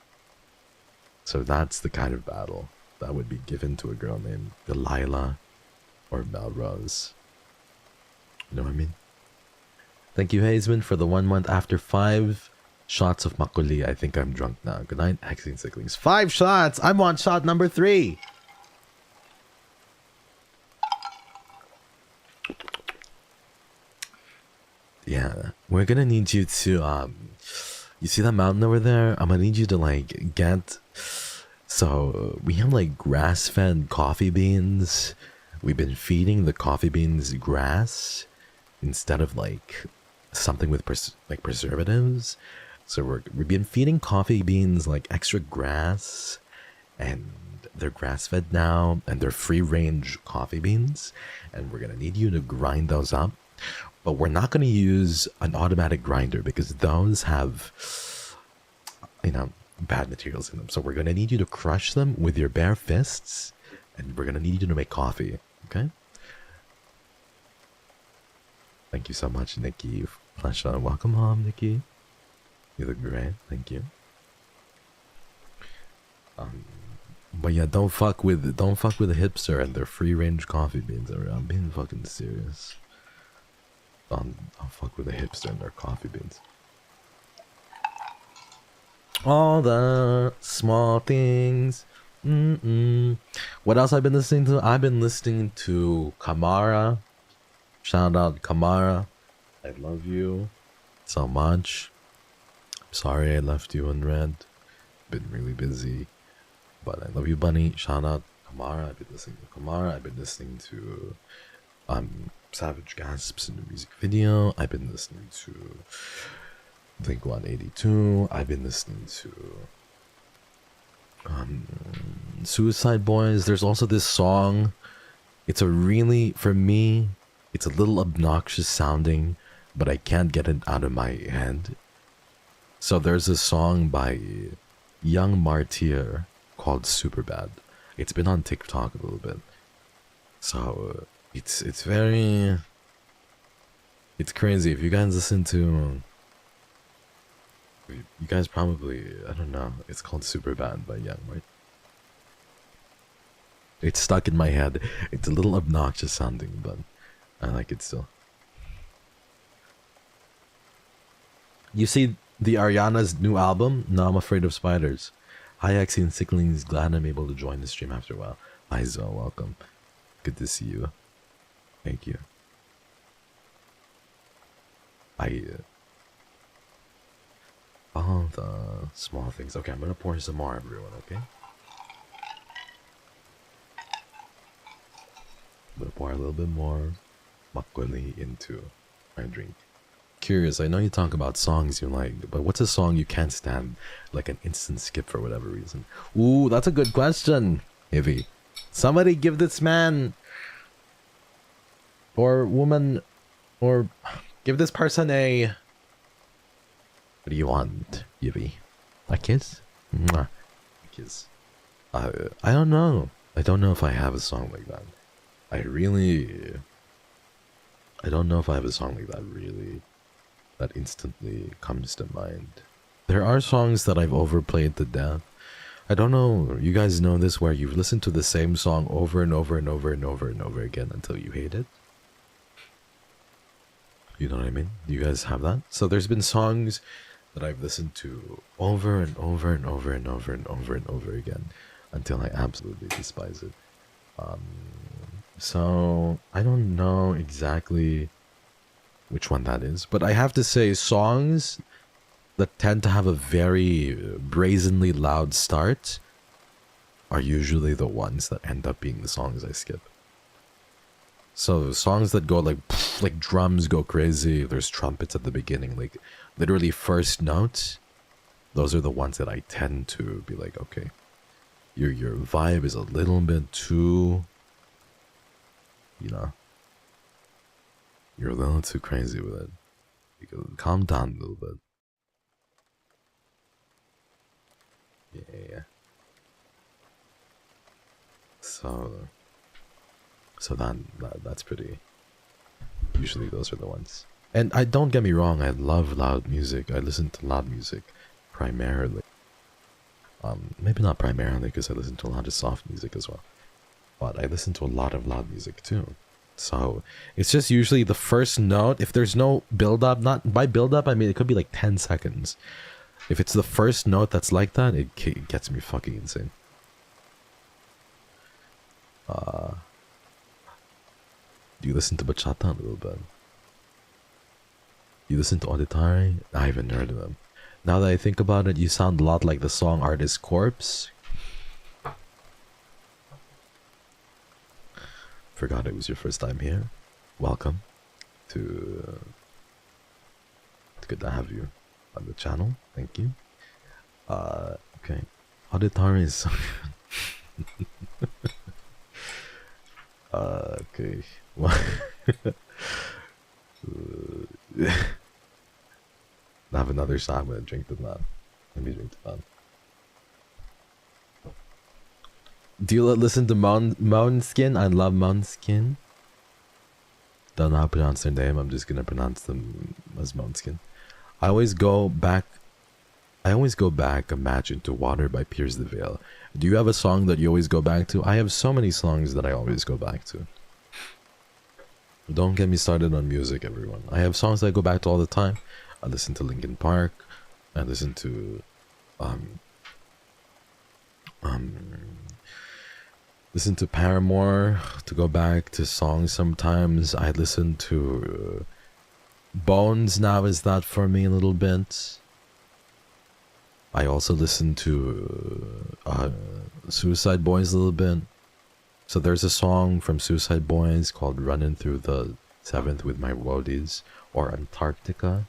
So that's the kind of battle that would be given to a girl named Delilah or Melrose. You know what I mean? Thank you, Hazeman, for the 1 month. After 5 shots of Makgeolli, I think I'm drunk now. Good night, Hexing Sicklings. 5 shots! I'm on shot number 3! Yeah, we're gonna need you to, you see that mountain over there? I'm gonna need you to, like, get... So, we have, like, grass-fed coffee beans. We've been feeding the coffee beans grass instead of, like, something with, preservatives. So, we've been feeding coffee beans, like, extra grass, and they're grass-fed now, and they're free-range coffee beans, and we're gonna need you to grind those up. But we're not going to use an automatic grinder because those have, you know, bad materials in them. So we're going to need you to crush them with your bare fists, and we're going to need you to make coffee, okay? Thank you so much, Nikki. Pleasure. Welcome home, Nikki. You look great. Thank you. But yeah, don't fuck with a hipster and their free-range coffee beans. I'm being fucking serious. I'll fuck with a hipster and their coffee beans. All the small things. What else I've been listening to? I've been listening to Kamara. Shout out Kamara. I love you so much. Sorry I left you unread. Been really busy. But I love you, bunny. Shout out Kamara. I've been listening to Kamara. I've been listening to Savage Gasps in the music video. I've been listening to Blink 182. I've been listening to Suicide Boys. There's also this song. It's a really, for me, it's a little obnoxious sounding, but I can't get it out of my head. So there's a song by Young Martyr called Superbad. It's been on TikTok a little bit. So it's very, it's crazy. If you guys listen to, you guys probably, I don't know, it's called Superbad by Young, right? It's stuck in my head. It's a little obnoxious sounding, but I like it still. You see the Ariana's new album? No, I'm Afraid of Spiders. Hi, Exy and Sicklings. Glad I'm able to join the stream after a while. Hi, Zoe. Welcome. Good to see you. Thank you. All the small things. Okay, I'm gonna pour some more, everyone, okay? I'm gonna pour a little bit more Makgeolli into my drink. Curious, I know you talk about songs you like, but what's a song you can't stand, like an instant skip for whatever reason? Ooh, that's a good question, Ivy. Somebody give this man or woman, or give this person a... What do you want, Ivy? A kiss? Mwah. A kiss. I don't know. I don't know if I have a song like that. I don't know if I have a song like that really, that instantly comes to mind. There are songs that I've overplayed to death. I don't know, you guys know this, where you've listened to the same song over and over and over and over and over again until you hate it? You know what I mean? You guys have that? So there's been songs that I've listened to over and over and over and over and over and over again until I absolutely despise it. So I don't know exactly which one that is, but I have to say songs that tend to have a very brazenly loud start are usually the ones that end up being the songs I skip. So songs that go like drums go crazy, there's trumpets at the beginning, like literally first note, those are the ones that I tend to be like, okay, your vibe is a little bit too, you know, you're a little too crazy with it. You can calm down a little bit. Yeah. So that's pretty. Usually those are the ones. And I don't get me wrong, I love loud music. I listen to loud music primarily. Maybe not primarily because I listen to a lot of soft music as well. But I listen to a lot of loud music too. So it's just usually the first note. If there's no build up, not by build up I mean it could be like 10 seconds. If it's the first note that's like that, it gets me fucking insane. Do you listen to bachata a little bit? You listen to Auditari? I haven't heard of them. Now that I think about it, you sound a lot like the song artist Corpse. Forgot it was your first time here. Welcome to... It's good to have you on the channel. Thank you. Okay. Auditari is so good. Okay. Have another shot. I'm gonna drink the nut. Let me drink the nut. Do you listen to Moonskin? I love Moonskin. Don't know how to pronounce their name. I'm just gonna pronounce them as Moonskin. I always go back. A match into Water by Pierce the Veil. Do you have a song that you always go back to? I have so many songs that I always go back to. Don't get me started on music, everyone. I have songs that I go back to all the time. I listen to Linkin Park. I listen to listen to Paramore to go back to songs sometimes. I listen to Bones Now Is That For Me a little bit. I also listen to Suicide Boys a little bit. So there's a song from Suicide Boys called Running Through the 7th With My Roadies, or Antarctica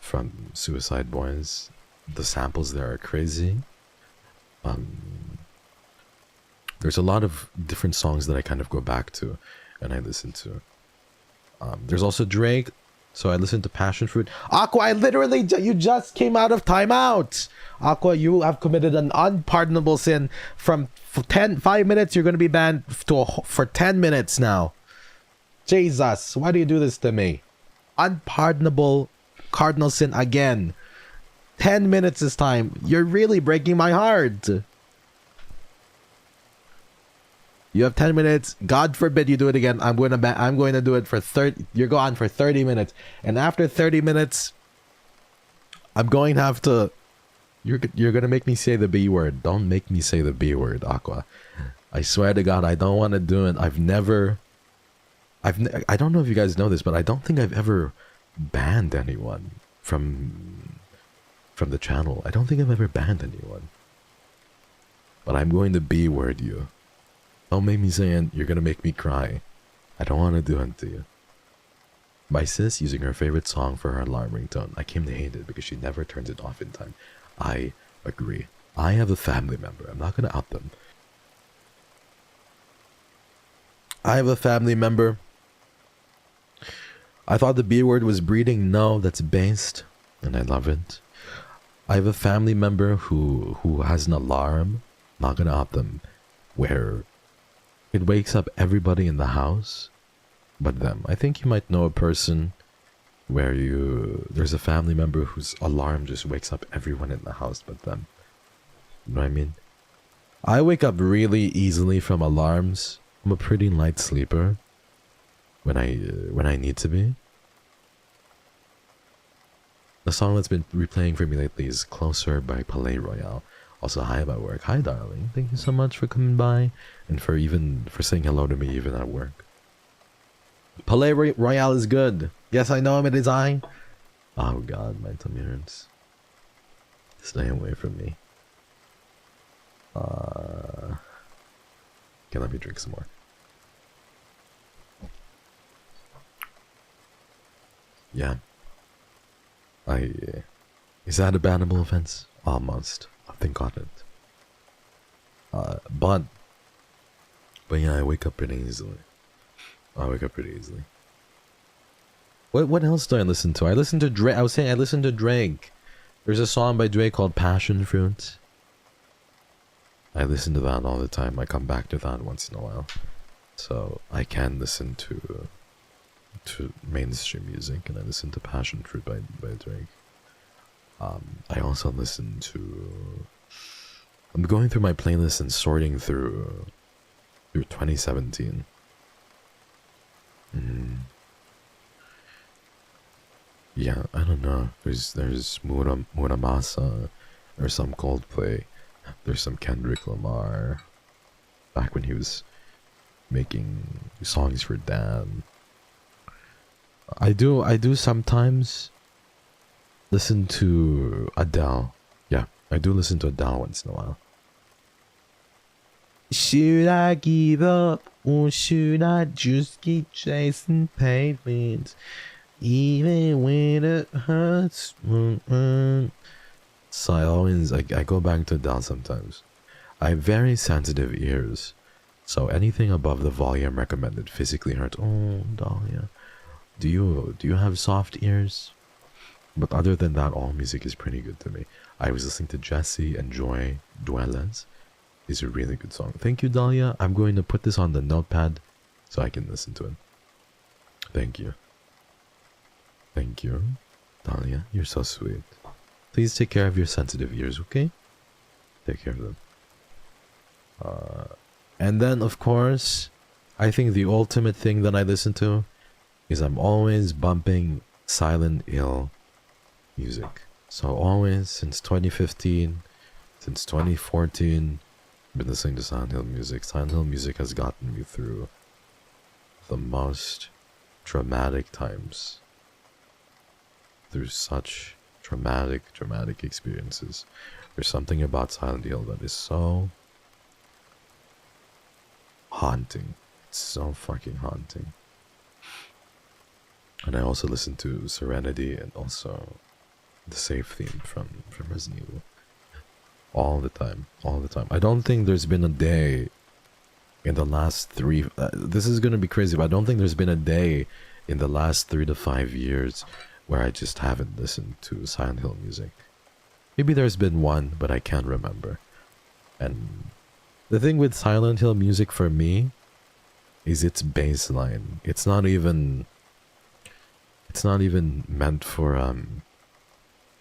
from Suicide Boys. The samples there are crazy. There's a lot of different songs that I kind of go back to and I listen to. There's also Drake. So I listened to Passion Fruit. Aqua, I literally, you just came out of timeout. Aqua, you have committed an unpardonable sin. From 5 minutes, you're going to be banned for 10 minutes now. Jesus, why do you do this to me? Unpardonable cardinal sin again. 10 minutes this time. You're really breaking my heart. You have 10 minutes. God forbid you do it again. I'm going to do it for 30. You're going for 30 minutes. And after 30 minutes, I'm going to have to... You're going to make me say the B word. Don't make me say the B word, Aqua. I swear to God, I don't want to do it. I don't know if you guys know this, but I don't think I've ever banned anyone from the channel. I don't think I've ever banned anyone. But I'm going to B word you. Don't make me saying you're gonna make me cry. I don't want to do it to you. My sis using her favorite song for her alarm ringtone. I came to hate it because she never turns it off in time. I agree. I have a family member. I'm not gonna out them. I have a family member. I thought the B word was breeding. No, that's based, and I love it. I have a family member who has an alarm. Not gonna out them, where it wakes up everybody in the house but them. I think you might know a person where there's a family member whose alarm just wakes up everyone in the house but them. You know what I mean? I wake up really easily from alarms. I'm a pretty light sleeper when I need to be. The song that's been replaying for me lately is Closer by Palais Royale. Also, hi about work. Hi, darling. Thank you so much for coming by and for saying hello to me even at work. Palais Royale is good. Yes, I know him. It is I. Oh God, my tummy hurts. Stay away from me. Okay, let me drink some more. Yeah. Is that a bannable offense? Almost. I think on it. But yeah, I wake up pretty easily. What else do I listen to? I listen to Drake. I was saying I listen to Drake. There's a song by Drake called Passion Fruit. I listen to that all the time. I come back to that once in a while. So I can listen to mainstream music, and I listen to Passion Fruit by Drake. I also listen to... I'm going through my playlist and sorting through 2017. Yeah, I don't know. There's Muramasa, there's some Coldplay, there's some Kendrick Lamar, back when he was making songs for Dan. I do sometimes listen to Adele. Yeah, I do listen to Adele once in a while. Should I give up, or should I just keep chasing pavements, even when it hurts? So I go back to Adele sometimes. I have very sensitive ears, so anything above the volume recommended physically hurts. Oh, Dahlia, do you have soft ears? But other than that, all music is pretty good to me. I was listening to Jesse and Joy Duelas. It's a really good song. Thank you, Dahlia. I'm going to put this on the notepad so I can listen to it. Thank you. Thank you, Dahlia. You're so sweet. Please take care of your sensitive ears, okay? Take care of them. And then, of course, I think the ultimate thing that I listen to is I'm always bumping Silent Hill music. So always, since 2015, since 2014, I've been listening to Silent Hill music. Silent Hill music has gotten me through the most traumatic times. Through such traumatic experiences. There's something about Silent Hill that is so haunting. It's so fucking haunting. And I also listen to Serenity and also the Safe theme from Resident Evil. All the time. I don't think there's been a day in the last this is gonna be crazy, but I don't think there's been a day in the last 3 to 5 years where I just haven't listened to Silent Hill music. Maybe there's been one, but I can't remember. And the thing with Silent Hill music for me is its bass line. It's not even meant for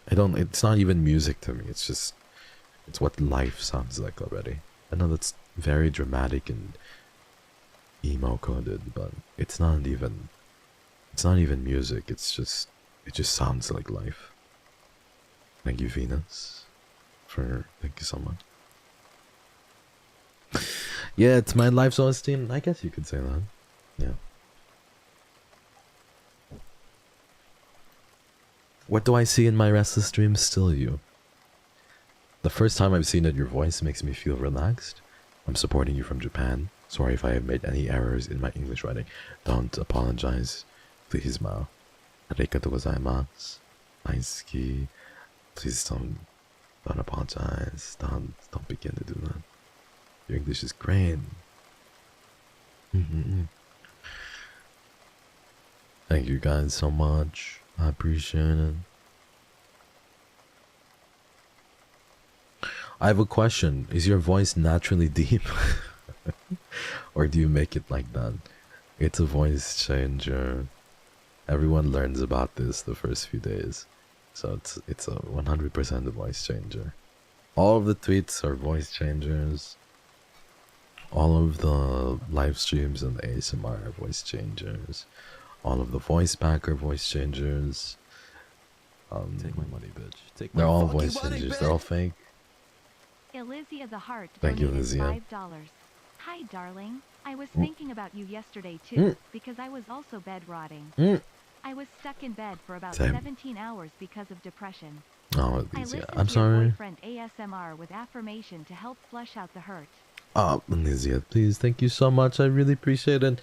it's not even music to me. It's what life sounds like already. I know that's very dramatic and emo coded, but it's not even music. It just sounds like life. Thank you, Venus, thank you so much. Yeah, it's my life's esteem. I guess you could say that. Yeah. What do I see in my restless dreams? Still you. The first time I've seen it, your voice makes me feel relaxed. I'm supporting you from Japan. Sorry if I have made any errors in my English writing. Don't apologize. Please, Mao. Arigatou gozaimasu. Daisuki. Please don't apologize. Don't begin to do that. Your English is great. Thank you guys so much. I appreciate it. I have a question. Is your voice naturally deep? Or do you make it like that? It's a voice changer. Everyone learns about this the first few days. So it's a 100% voice changer. All of the tweets are voice changers. All of the live streams and the ASMR are voice changers. All of the voice back are voice changers. Take my money, bitch. Take they're my all fucking voice money, changers. bitch. They're all fake. Elysia the Heart Thank you, donated Elysia. $5. Hi, darling. I was thinking about you yesterday too, because I was also bed rotting. I was stuck in bed for about 17 hours because of depression. Oh, I Elysia, listened I'm to your sorry. boyfriend ASMR with affirmation to help flush out the hurt. Oh, Elysia, please, thank you so much. I really appreciate it.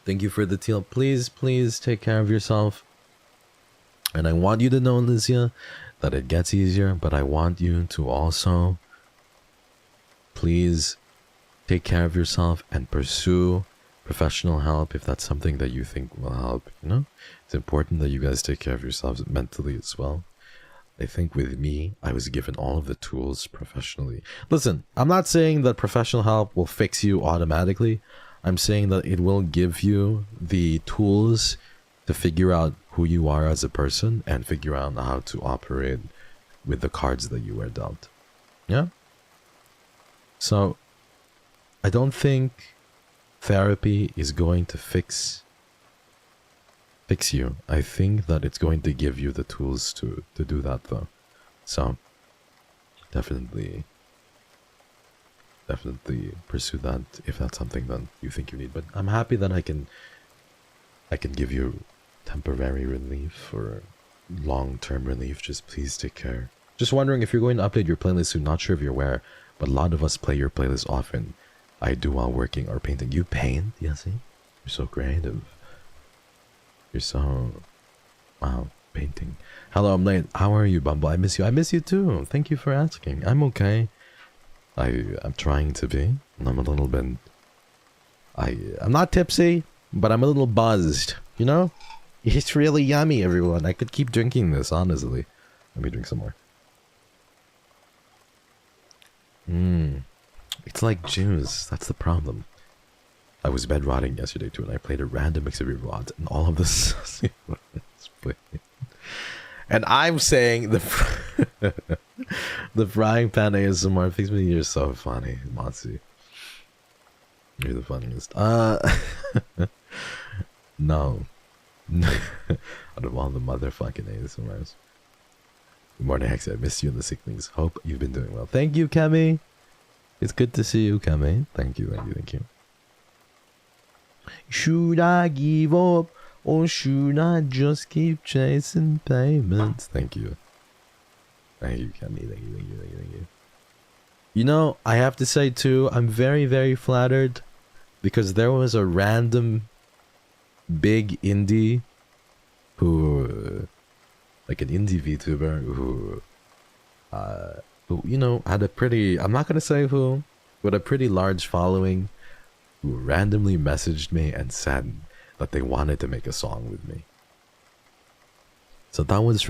Thank you for the teal. Please, please take care of yourself. And I want you to know, Elysia, that it gets easier, but I want you to also please take care of yourself and pursue professional help if that's something that you think will help. You know, it's important that you guys take care of yourselves mentally as well. I think with me, I was given all of the tools professionally. Listen, I'm not saying that professional help will fix you automatically. I'm saying that it will give you the tools to figure out who you are as a person and figure out how to operate with the cards that you were dealt. Yeah? So, I don't think therapy is going to fix you. I think that it's going to give you the tools to do that though. So, definitely pursue that if that's something that you think you need. But I'm happy that I can give you temporary relief or long-term relief. Just please take care. Just wondering if you're going to update your playlist soon. Not sure if you're aware, but a lot of us play your playlist often. I do while working or painting. You paint? Yes, you're so creative. You're so... Wow, painting. Hello, I'm late. How are you, Bumble? I miss you. I miss you too. Thank you for asking. I'm okay. I'm trying to be. I'm a little bit... I'm not tipsy, but I'm a little buzzed. You know? It's really yummy, everyone. I could keep drinking this, honestly. Let me drink some more. It's like juice. That's the problem. I was bed rotting yesterday too, and I played a random mix of your rods, and all of this. And I'm saying the frying pan ASMR fix me. You're so funny, Matsu. You're the funniest. No. Out of all the motherfucking ASMRs. Good morning, Hex. I missed you in the Sicklings. Hope you've been doing well. Thank you, Kemi. It's good to see you, Kemi. Thank you, thank you, thank you. Should I give up or should I just keep chasing payments? Thank you. Thank you, Kemi. Thank you, thank you, thank you, thank you. You know, I have to say too, I'm very, very flattered because there was a random big indie who, like an indie VTuber who, you know, had a pretty, I'm not going to say who, but a pretty large following, who randomly messaged me and said that they wanted to make a song with me. So that was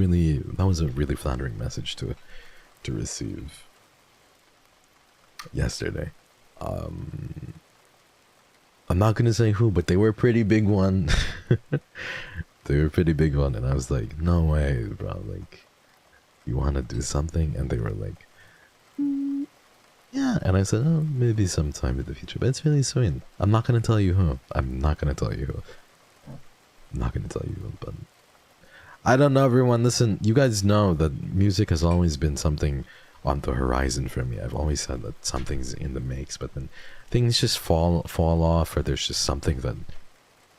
a really flattering message to receive yesterday. I'm not gonna say who, but they were a pretty big one. They were a pretty big one, and I was like, no way, bro, like, you want to do something? And they were like, yeah. And I said, oh, maybe sometime in the future, but it's really sweet. I'm not gonna tell you who. I'm not gonna tell you who, but I don't know, everyone. Listen, you guys know that music has always been something on the horizon for me. I've always said that something's in the makes, but then things just fall off, or there's just something that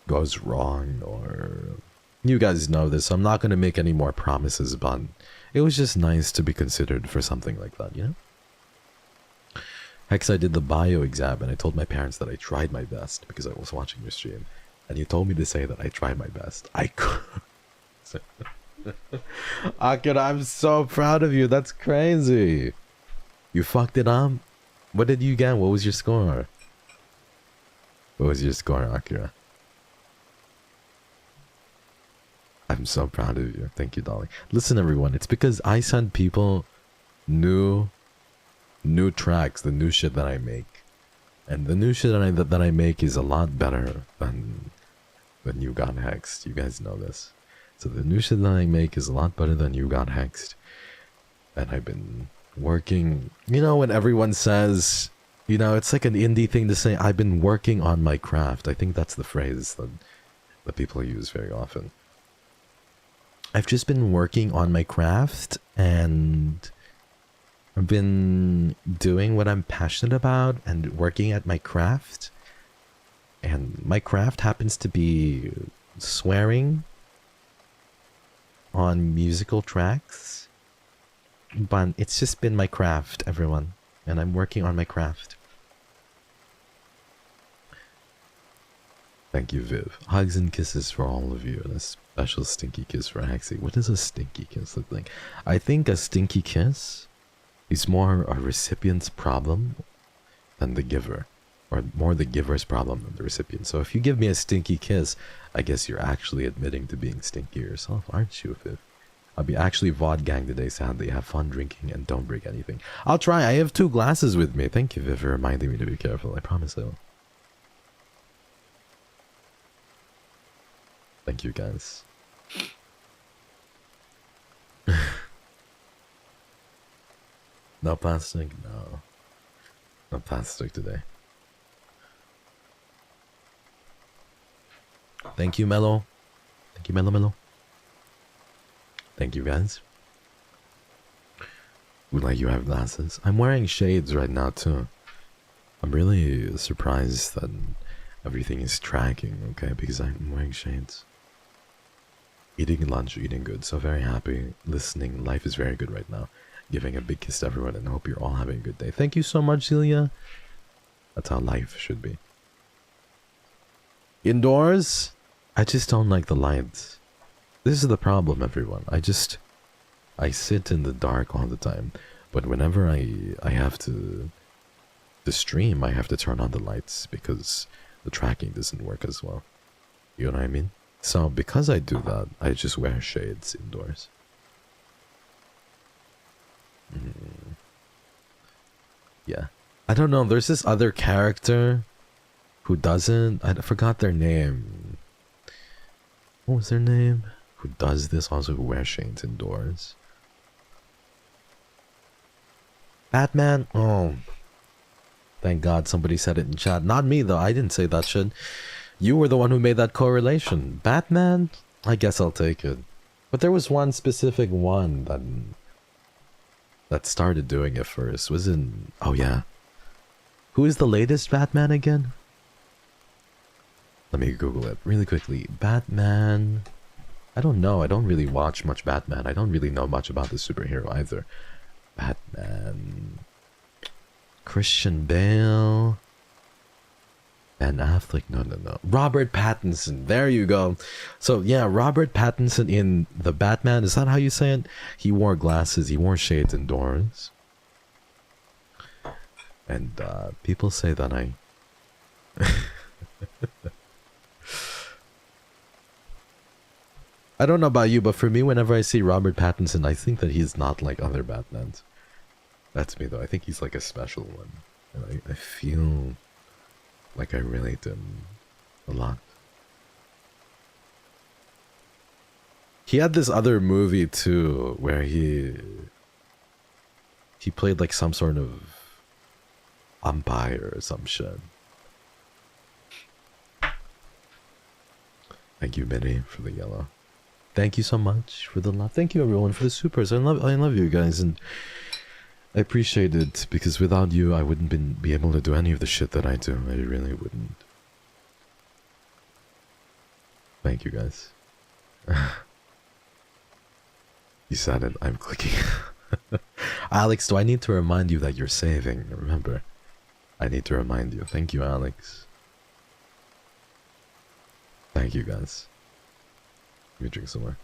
goes wrong, or you guys know this. So I'm not gonna make any more promises, but it was just nice to be considered for something like that, you know? Hex, I did the bio exam and I told my parents that I tried my best because I was watching your stream, and you told me to say that I tried my best. I could. Akira, I'm so proud of you. That's crazy. You fucked it up. What did you get? What was your score? What was your score, Akira? I'm so proud of you. Thank you, darling. Listen, everyone. It's because I send people new tracks, the new shit that I make, and the new shit that I make is a lot better than than You Got Hexed. You guys know this. So the new shit that I make is a lot better than You Got Hexed. And I've been working, you know, when everyone says, you know, it's like an indie thing to say, I've been working on my craft. I think that's the phrase that people use very often. I've just been working on my craft, and I've been doing what I'm passionate about and working at my craft. And my craft happens to be swearing on musical tracks. But it's just been my craft, everyone. And I'm working on my craft. Thank you, Viv. Hugs and kisses for all of you. And a special stinky kiss for Hexy. What does a stinky kiss look like? I think a stinky kiss is more a recipient's problem than the giver. Or more the giver's problem than the recipient. So if you give me a stinky kiss, I guess you're actually admitting to being stinky yourself, aren't you, Viv? I'll be actually VOD gang today, sadly. Have fun drinking and don't break anything. I'll try. I have 2 glasses with me. Thank you, Viv, for reminding me to be careful. I promise I will. Thank you, guys. No plastic? No. No plastic today. Thank you, Melo. Thank you, Melo. Thank you, guys. Look like you have glasses. I'm wearing shades right now, too. I'm really surprised that everything is tracking, okay? Because I'm wearing shades. Eating lunch, eating good. So very happy. Listening. Life is very good right now. Giving a big kiss to everyone and hope you're all having a good day. Thank you so much, Celia. That's how life should be. Indoors, I just don't like the lights. This is the problem, everyone. I sit in the dark all the time. But whenever I have to stream, I have to turn on the lights because the tracking doesn't work as well. You know what I mean? So because I do that, I just wear shades indoors. Yeah. I don't know, there's this other character who doesn't... I forgot their name. What was their name? Who does this also, who wears shades indoors. Batman? Oh. Thank God somebody said it in chat. Not me though, I didn't say that shit. You were the one who made that correlation. Batman? I guess I'll take it. But there was one specific one that started doing it first. Was in... Oh yeah. Who is the latest Batman again? Let me Google it really quickly. Batman... I don't know. I don't really watch much Batman. I don't really know much about the superhero either. Batman... Christian Bale... Ben Affleck? No. Robert Pattinson. There you go. So yeah, Robert Pattinson in the Batman. Is that how you say it? He wore glasses. He wore shades indoors. And people say that I... I don't know about you, but for me, whenever I see Robert Pattinson, I think that he's not like other Batmans. That's me, though. I think he's like a special one. And I feel like I relate to him a lot. He had this other movie, too, where he played like some sort of umpire or some shit. Thank you, Minnie, for the yellow. Thank you so much for the love. Thank you, everyone, for the supers. I love you guys, and I appreciate it, because without you, I wouldn't be able to do any of the shit that I do. I really wouldn't. Thank you, guys. You said it. I'm clicking. Alex, do I need to remind you that you're saving? Remember, I need to remind you. Thank you, Alex. Thank you, guys. Let me drink some more.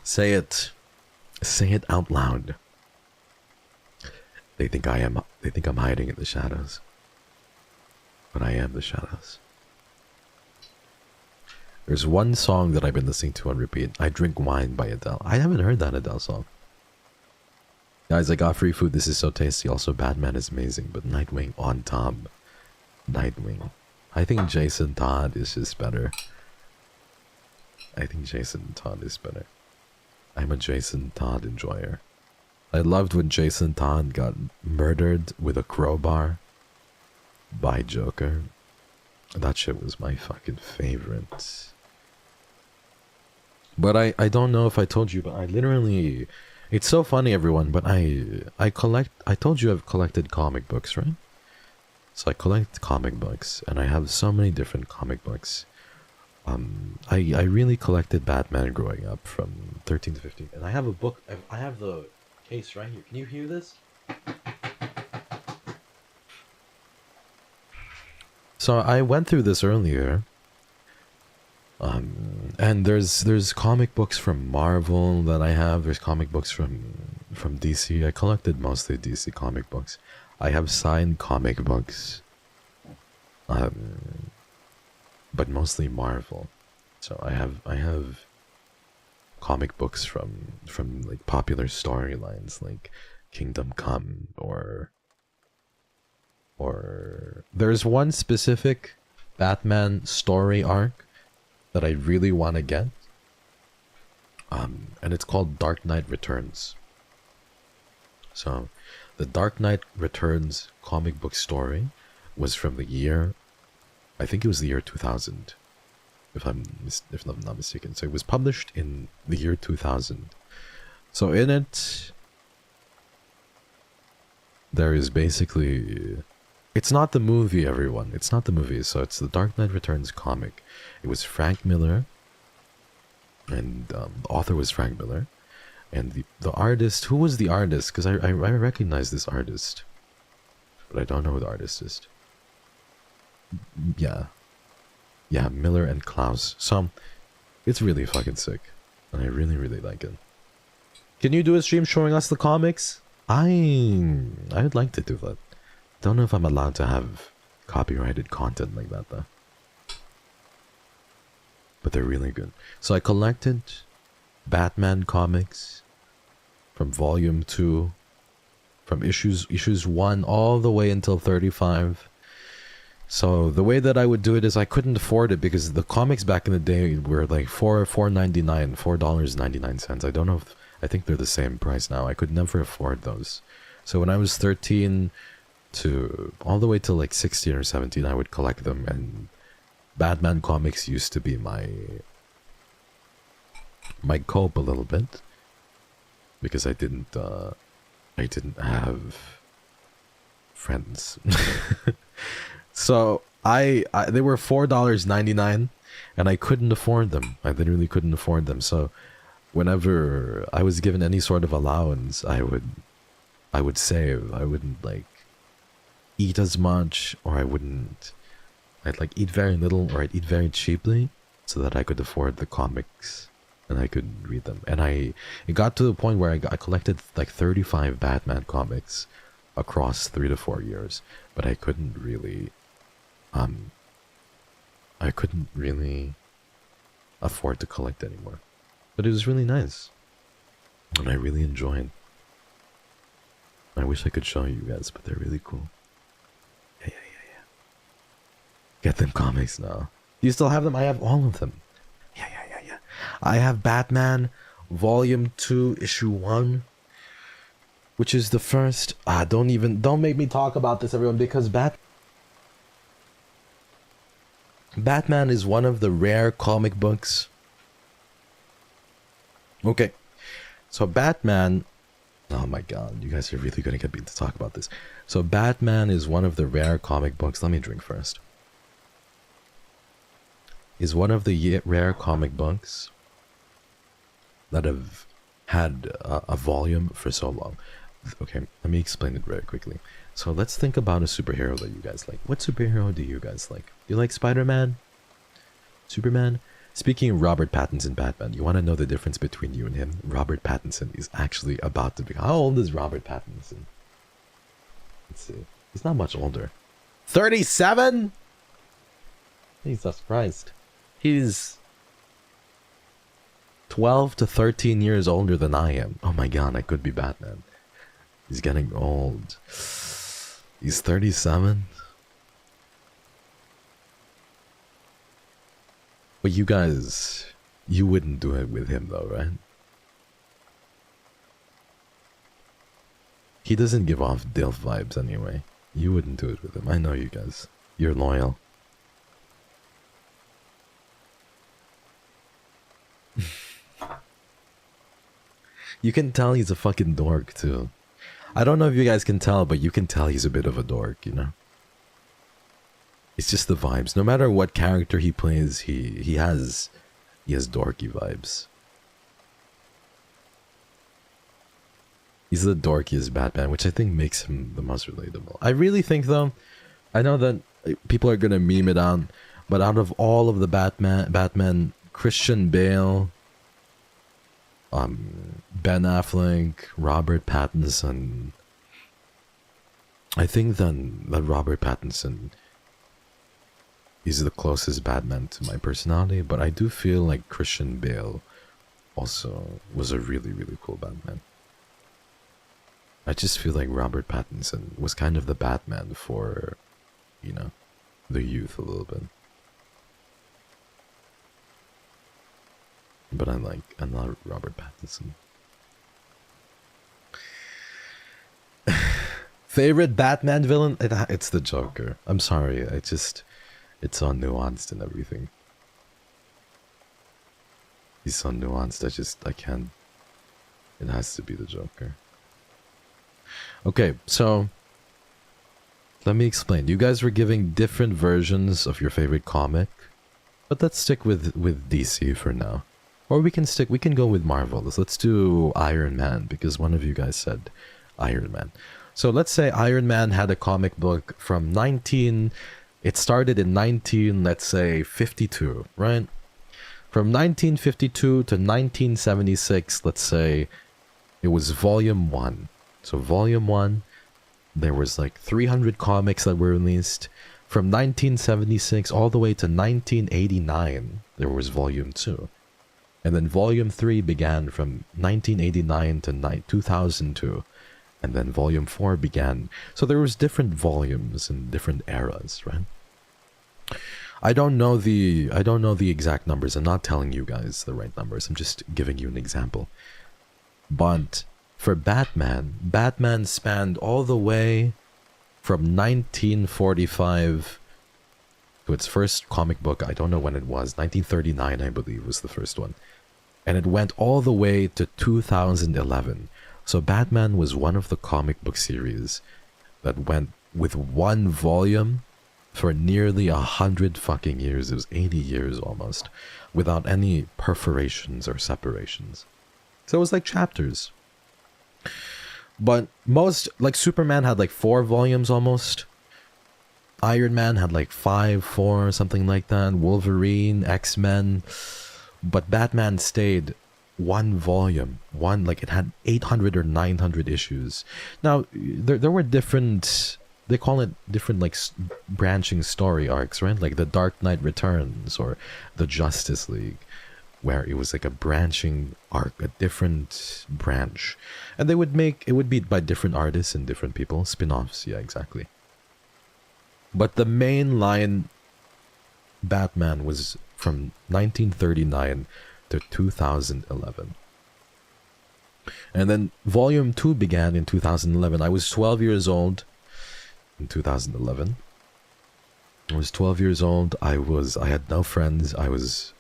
Say it. Say it out loud. They think I'm hiding in the shadows. But I am the shadows. There's one song that I've been listening to on repeat. I Drink Wine by Adele. I haven't heard that Adele song. Guys, I got free food. This is so tasty. Also, Batman is amazing, but Nightwing on top. Nightwing. I think Jason Todd is just better. I think Jason Todd is better. I'm a Jason Todd enjoyer. I loved when Jason Todd got murdered with a crowbar by Joker. That shit was my fucking favorite. But I don't know if I told you, but I literally... It's so funny, everyone, but I told you I've collected comic books, right? So I collect comic books, and I have so many different comic books. I really collected Batman growing up from 13 to 15. And I have a book, I have the case right here. Can you hear this? So I went through this earlier. And there's comic books from Marvel that I have. There's comic books from DC. I collected mostly DC comic books. I have signed comic books. But mostly Marvel. So I have comic books from like popular storylines like Kingdom Come or there's one specific Batman story arc that I really want to get. And it's called Dark Knight Returns. So the Dark Knight Returns comic book story was from the year, I think it was the year 2000, if I'm not mistaken. So it was published in the year 2000. So in it, there is basically, it's not the movie, everyone. It's not the movie. So it's the Dark Knight Returns comic. It was Frank Miller, and the author was Frank Miller, and the artist, who was the artist? Because I recognize this artist, but I don't know who the artist is. Yeah, Miller and Klaus. So it's really fucking sick, and I really like it. Can you do a stream showing us the comics? I'd like to do that. Don't know if I'm allowed to have copyrighted content like that though. But they're really good. So I collected Batman comics from volume 2, from issues 1 all the way until 35. So the way that I would do it is I couldn't afford it because the comics back in the day were like $4.99. I don't know if, I think they're the same price now. I could never afford those. So when I was 13 to all the way to like 16 or 17, I would collect them, and Batman comics used to be my cope a little bit because I didn't have friends. So they were $4.99 and I couldn't afford them. I literally couldn't afford them. So whenever I was given any sort of allowance, I would save. I wouldn't like eat as much, or I'd like eat very little, or I'd eat very cheaply so that I could afford the comics and I could read them. And it got to the point where I collected like 35 Batman comics across 3 to 4 years, but I couldn't really afford to collect anymore. But it was really nice, and I really enjoyed. I wish I could show you guys, but they're really cool. Yeah. Get them comics now. Do you still have them? I have all of them. Yeah. I have Batman Volume 2, Issue 1, which is the first. Don't make me talk about this, everyone, because Batman is one of the rare comic books. Okay, so Batman. Oh my god, you guys are really gonna get me to talk about this. So Batman is one of the rare comic books. Let me drink first. Is one of the rare comic books that have had a volume for so long. Okay, let me explain it very quickly. So let's think about a superhero that you guys like. What superhero do you guys like? Do you like Spider-Man? Superman? Speaking of Robert Pattinson Batman, you want to know the difference between you and him? Robert Pattinson is actually about to be... How old is Robert Pattinson? Let's see. He's not much older. 37?! Jesus Christ. He's 12 to 13 years older than I am. Oh my god, I could be Batman. He's getting old. He's 37? But you guys, you wouldn't do it with him though, right? He doesn't give off DILF vibes anyway. You wouldn't do it with him. I know you guys. You're loyal. You can tell he's a fucking dork too. I don't know if you guys can tell, but you can tell he's a bit of a dork, you know? It's just the vibes. No matter what character he plays, he has dorky vibes. He's the dorkiest Batman, which I think makes him the most relatable. I really think though, I know that people are gonna meme it out, but out of all of the Batman, Christian Bale, Ben Affleck, Robert Pattinson, I think that Robert Pattinson is the closest Batman to my personality, but I do feel like Christian Bale also was a really, really cool Batman. I just feel like Robert Pattinson was kind of the Batman for, you know, the youth a little bit. But I love Robert Pattinson. Favorite Batman villain? It's the Joker. I'm sorry, it's so nuanced and everything. He's so nuanced, I can't. It has to be the Joker. Okay, so let me explain. You guys were giving different versions of your favorite comic, but let's stick with DC for now. Or we can go with Marvel. Let's do Iron Man, because one of you guys said Iron Man. So let's say Iron Man had a comic book from it started in 1952, right? From 1952 to 1976, let's say it was volume 1. So volume 1, there was like 300 comics that were released. From 1976 all the way to 1989, there was volume 2. And then volume 3 began from 1989 to 2002. And then volume 4 began. So there was different volumes in different eras, right? I don't know the exact numbers. I'm not telling you guys the right numbers. I'm just giving you an example. But for Batman spanned all the way from 1945 to its first comic book. I don't know when it was. 1939, I believe, was the first one. And it went all the way to 2011. So Batman was one of the comic book series that went with one volume for nearly 100 fucking years. It was 80 years almost, without any perforations or separations. So it was like chapters. But most, like Superman had like 4 volumes almost. Iron Man had like 5, 4, something like that. Wolverine, X-Men. But Batman stayed one volume. Like it had 800 or 900 issues. Now, there were different, they call it different like branching story arcs, right? Like the Dark Knight Returns or the Justice League, where it was like a branching arc, a different branch. And it would be by different artists and different people. Spin-offs, yeah, exactly. But the main line Batman was from 1939 to 2011. And then volume 2 began in 2011. I was 12 years old in 2011. I was 12 years old. I had no friends. I was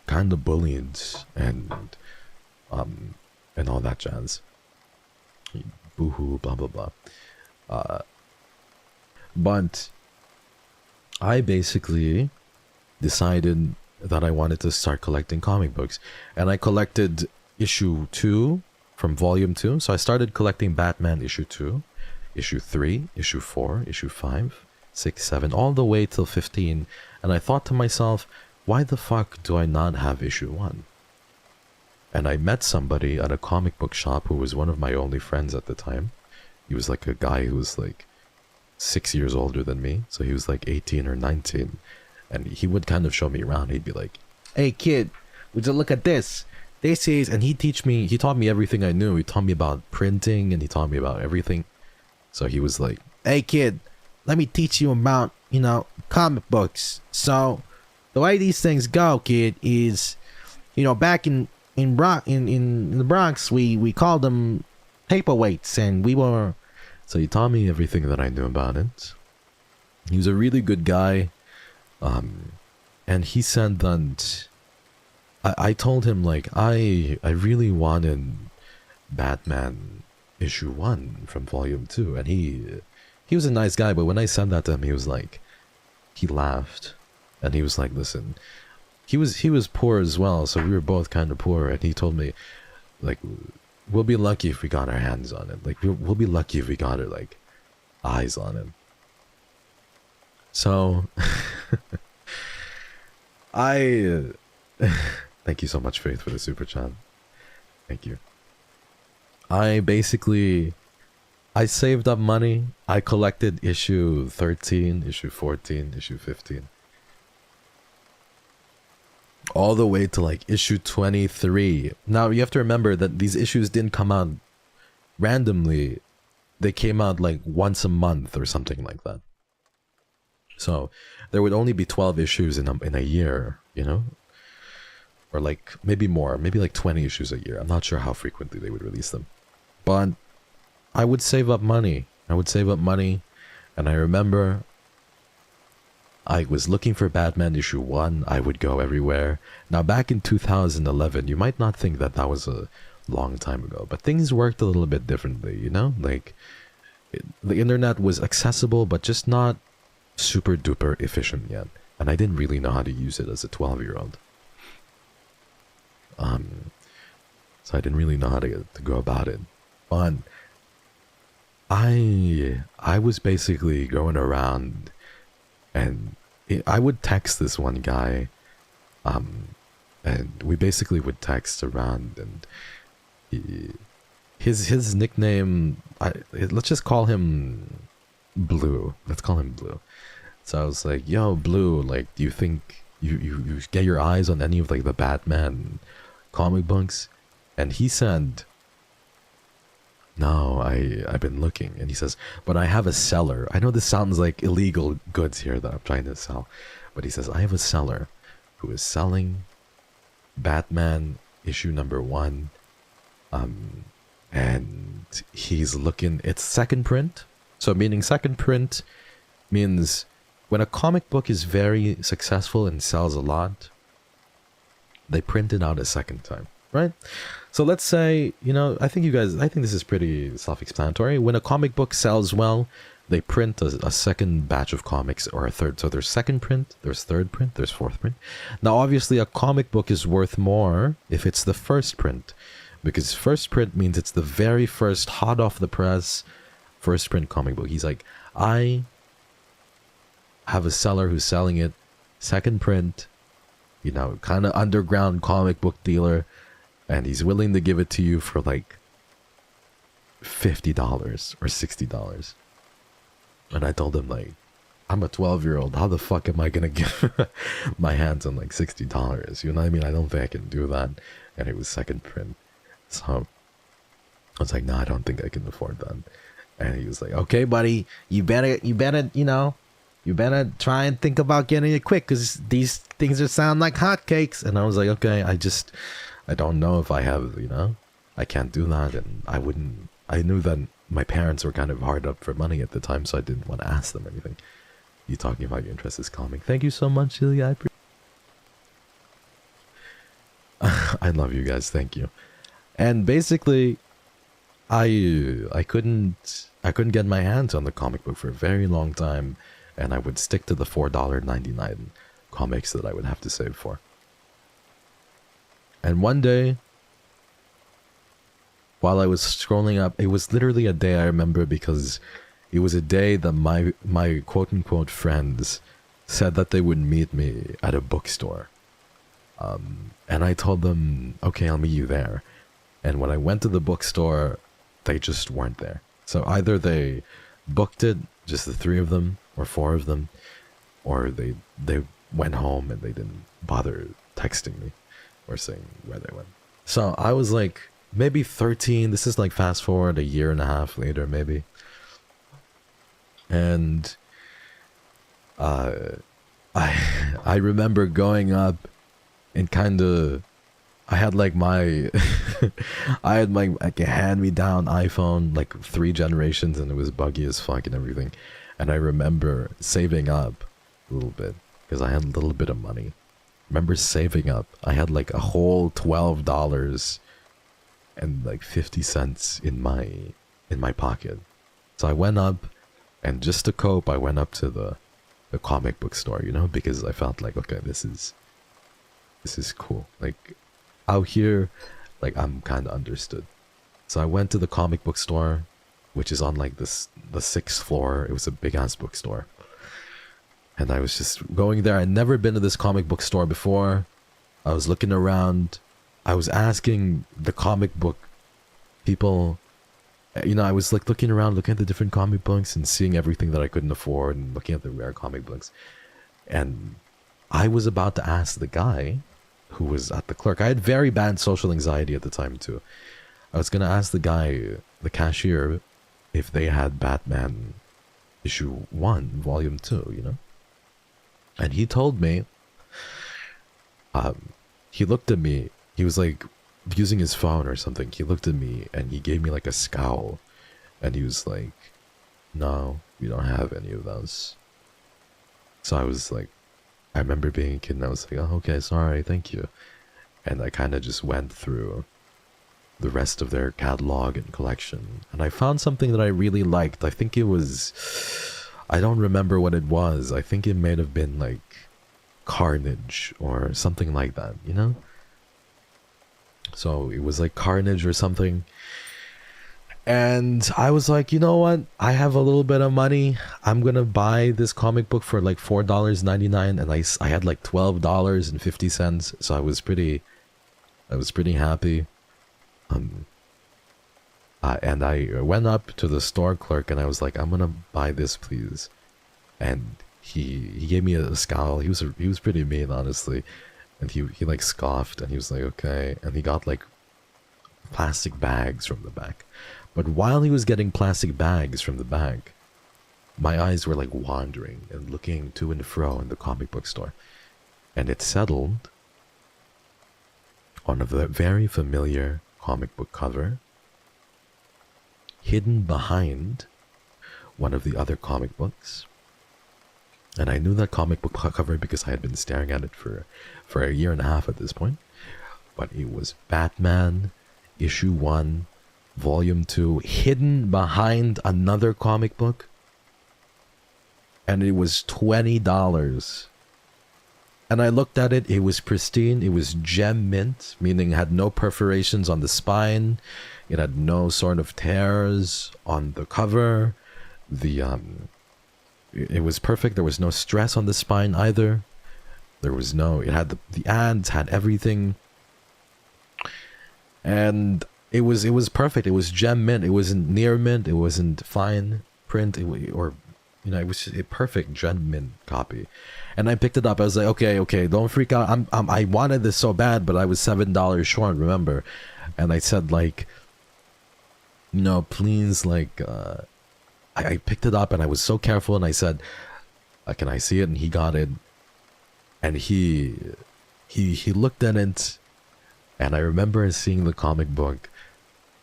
kind of bullied and all that jazz. Boo-hoo, blah blah blah. But I basically decided that I wanted to start collecting comic books, and I collected issue 2 from volume 2. So I started collecting Batman issue 2, issue 3, issue 4, issue 5, 6, 7, all the way till 15. And I thought to myself, why the fuck do I not have issue 1? And I met somebody at a comic book shop who was one of my only friends at the time. He was like a guy who was like 6 years older than me. So he was like 18 or 19. And he would kind of show me around. He'd be like, "Hey kid, would you look at this? This is," and he taught me everything I knew. He taught me about printing and he taught me about everything. So he was like, "Hey kid, let me teach you about, comic books. So the way these things go, kid, is, you know, back in the Bronx, we called them paperweights, and we were. So he taught me everything that I knew about it. He was a really good guy, and he said that I told him, like, I really wanted Batman issue 1 from volume 2, and he was a nice guy, but when I said that to him, he was like, he laughed, and he was like, listen, he was poor as well, so we were both kind of poor, and he told me, like, we'll be lucky if we got our hands on it, like, we'll be lucky if we got our, like, eyes on it. So thank you so much, Faith, for the super chat. Thank you. I saved up money. I collected issue 13, issue 14, issue 15. All the way to like issue 23. Now you have to remember that these issues didn't come out randomly. They came out like once a month or something like that. So there would only be 12 issues in a year, you know? Or like maybe more, maybe like 20 issues a year. I'm not sure how frequently they would release them. But I would save up money. And I remember I was looking for Batman issue 1. I would go everywhere. Now back in 2011, you might not think that that was a long time ago, but things worked a little bit differently, you know? Like the internet was accessible, but just not super duper efficient yet, and I didn't really know how to use it as a 12-year-old. So I didn't really know how to go about it. But I was basically going around, and I would text this one guy, and we basically would text around, and his nickname, let's just call him Blue. Let's call him Blue. So I was like, yo, Blue, like, do you think you get your eyes on any of like the Batman comic books? And he said, no, I've been looking. And he says, but I have a seller. I know this sounds like illegal goods here that I'm trying to sell, but he says, I have a seller who is selling Batman issue number 1, and he's looking, it's second print. So meaning second print means when a comic book is very successful and sells a lot, they print it out a second time, right? So let's say, you know, I think this is pretty self-explanatory. When a comic book sells well, they print a second batch of comics, or a third. So there's second print, there's third print, there's fourth print. Now, obviously, a comic book is worth more if it's the first print, because first print means it's the very first, hot off the press, first print comic book. He's like, I have a seller who's selling it second print, you know, kind of underground comic book dealer, and he's willing to give it to you for like $50 or $60. And I told him, like, I'm a 12-year-old. How the fuck am I gonna give my hands on like $60? You know what I mean? I don't think I can do that. And it was second print. So I was like, no, I don't think I can afford that. And he was like, okay, buddy, you better, you know, you better try and think about getting it quick, because these things just sound like hotcakes. And I was like, okay, I don't know if I have, you know, I can't do that. And I knew that my parents were kind of hard up for money at the time, so I didn't want to ask them anything. You talking about your interest is calming. Thank you so much, Ilya. I love you guys. Thank you. And basically, I couldn't get my hands on the comic book for a very long time, and I would stick to the $4.99 comics that I would have to save for. And one day, while I was scrolling up, it was literally a day I remember, because it was a day that my quote-unquote friends said that they would meet me at a bookstore. And I told them, okay, I'll meet you there. And when I went to the bookstore, they just weren't there. So either they booked it, just the 3 of them, or 4 of them, or they went home and they didn't bother texting me or saying where they went. So I was like, maybe 13. This is like fast forward a year and a half later, maybe. And I I remember going up and kind of, I had like my, I had my like a hand-me-down iPhone, like 3 generations, and it was buggy as fuck and everything. And I remember saving up a little bit because I had a little bit of money. Remember saving up. I had like a whole $12 and like 50 cents in my pocket. So I went up, and just to cope, I went up to the comic book store, you know, because I felt like, okay, this is cool. Like out here, like I'm kind of understood. So I went to the comic book store, which is on like the 6th floor. It was a big ass bookstore. And I was just going there. I'd never been to this comic book store before. I was looking around. I was asking the comic book people, you know, I was like looking around, looking at the different comic books and seeing everything that I couldn't afford and looking at the rare comic books. And I was about to ask the guy who was at the clerk. I had very bad social anxiety at the time too. I was going to ask the guy, the cashier, if they had Batman issue 1, volume 2, you know? And he told me, he looked at me, he was like using his phone or something. He looked at me and he gave me like a scowl. And he was like, no, we don't have any of those. So I was like, I remember being a kid and I was like, oh, okay, sorry, thank you. And I kind of just went through the rest of their catalog and collection. And I found something that I really liked. I think it was, I don't remember what it was. I think it may have been like Carnage or something like that, you know? So it was like Carnage or something. And I was like, you know what? I have a little bit of money. I'm going to buy this comic book for like $4.99. And I had like $12.50. So I was pretty happy. And I went up to the store clerk and I was like, I'm going to buy this, please. And he gave me a scowl. He was pretty mean, honestly. And he like scoffed and he was like, okay. And he got like plastic bags from the back. But while he was getting plastic bags from the back, my eyes were like wandering and looking to and fro in the comic book store. And it settled on a very familiar comic book cover, hidden behind one of the other comic books. And I knew that comic book cover because I had been staring at it for a year and a half at this point. But it was Batman issue 1, volume 2, hidden behind another comic book. And it was $20. And I looked at it, it was pristine, it was gem mint, meaning it had no perforations on the spine, it had no sort of tears on the cover, it was perfect, there was no stress on the spine either, there was no, it had the ads, had everything, and it was perfect, it was gem mint, it wasn't near mint, it wasn't fine print, or you know, it was just a perfect gem mint copy. And I picked it up. I was like, okay, don't freak out. I wanted this so bad, but I was $7 short, remember? And I said, like, you know, please, like, I picked it up and I was so careful and I said, can I see it? And he got it. And he looked at it and I remember seeing the comic book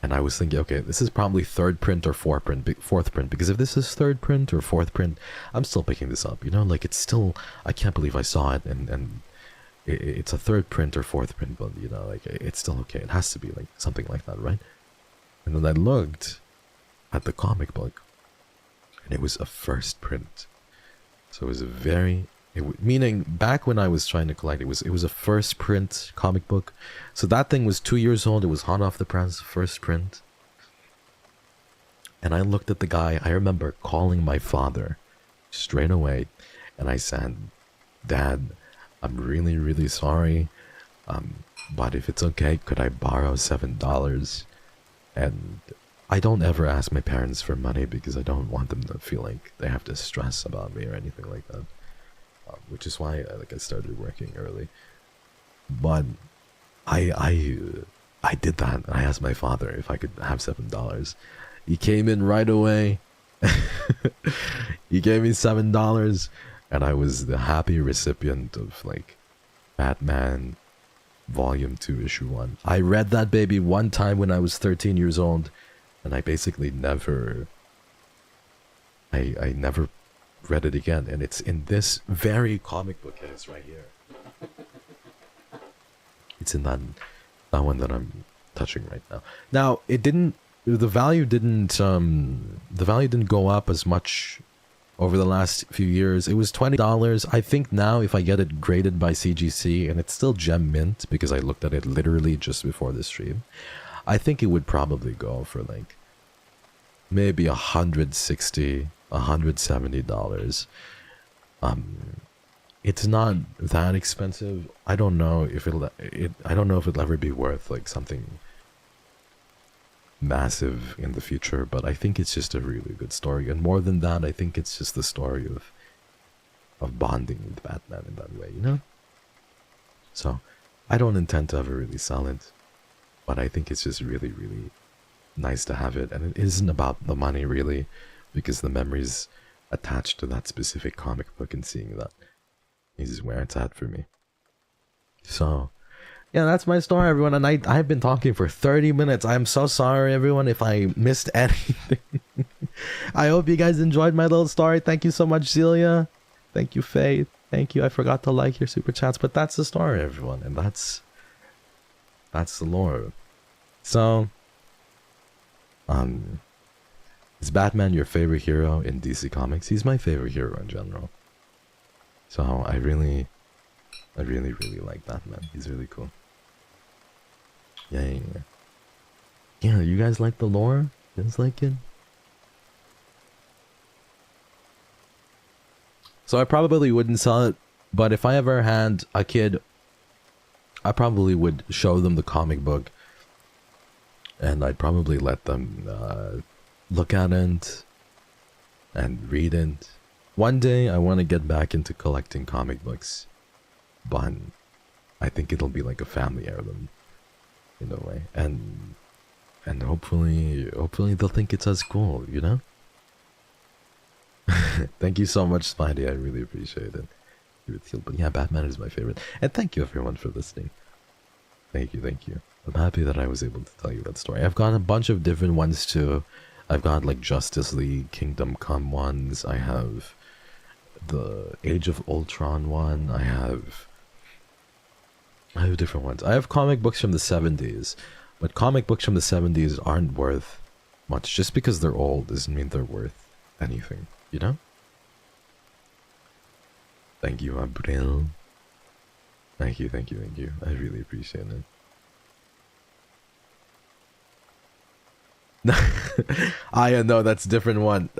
and I was thinking, okay, this is probably 3rd print or 4th print, because if this is 3rd print or 4th print, I'm still picking this up, you know, like it's still, I can't believe I saw it and it's a 3rd print or 4th print, but you know, like it's still okay. It has to be like something like that, right? And then I looked at the comic book and it was a 1st print. So it was a very, meaning back when I was trying to collect, it was a 1st print comic book. So that thing was 2 years old. It was hot off the press, 1st print. And I looked at the guy. I remember calling my father straight away. And I said, Dad, I'm really, really sorry. But if it's okay, could I borrow $7? And I don't ever ask my parents for money because I don't want them to feel like they have to stress about me or anything like that. Which is why I started working early. But I did that. I asked my father if I could have $7. He came in right away. He gave me $7. and I was the happy recipient of like Batman Volume 2 Issue 1. I read that baby one time when I was 13 years old, and I basically never I never read it again, and it's in this very comic book case right here. It's in that one that I'm touching right now. Now, the value didn't go up as much over the last few years. It was $20. I think now if I get it graded by CGC, and it's still gem mint because I looked at it literally just before the stream, I think it would probably go for like maybe $160, $170. It's not that expensive. I don't know if it'll ever be worth like something massive in the future, but I think it's just a really good story. And more than that, I think it's just the story of bonding with Batman in that way, you know? So I don't intend to ever really sell it, but I think it's just really, really nice to have it. And it isn't about the money really, because the memories attached to that specific comic book and seeing that is where it's at for me. So yeah, that's my story, everyone. And I've been talking for 30 minutes. I'm so sorry, everyone, if I missed anything. I hope you guys enjoyed my little story. Thank you so much, Celia. Thank you, Faith. Thank you. I forgot to like your super chats, but that's the story, everyone. And that's the lore. So, is Batman your favorite hero in DC Comics? He's my favorite hero in general. So I really like Batman. He's really cool. Yeah. You guys like the lore? You guys like it? So I probably wouldn't sell it, but if I ever had a kid, I probably would show them the comic book, and I'd probably let them look at it and read it. One day I want to get back into collecting comic books, but I think it'll be like a family heirloom in a way, and hopefully they'll think it's as cool, you know? Thank you so much, Spidey. I really appreciate it. But yeah, Batman is my favorite. And thank you everyone for listening. Thank you. I'm happy that I was able to tell you that story. I've got a bunch of different ones too. I've got like Justice League, Kingdom Come ones. I have the Age of Ultron one. I have different ones. I have comic books from the 70s, but comic books from the 70s aren't worth much. Just because they're old doesn't mean they're worth anything, you know? Thank you, Abril. Thank you. I really appreciate it. I know that's different one.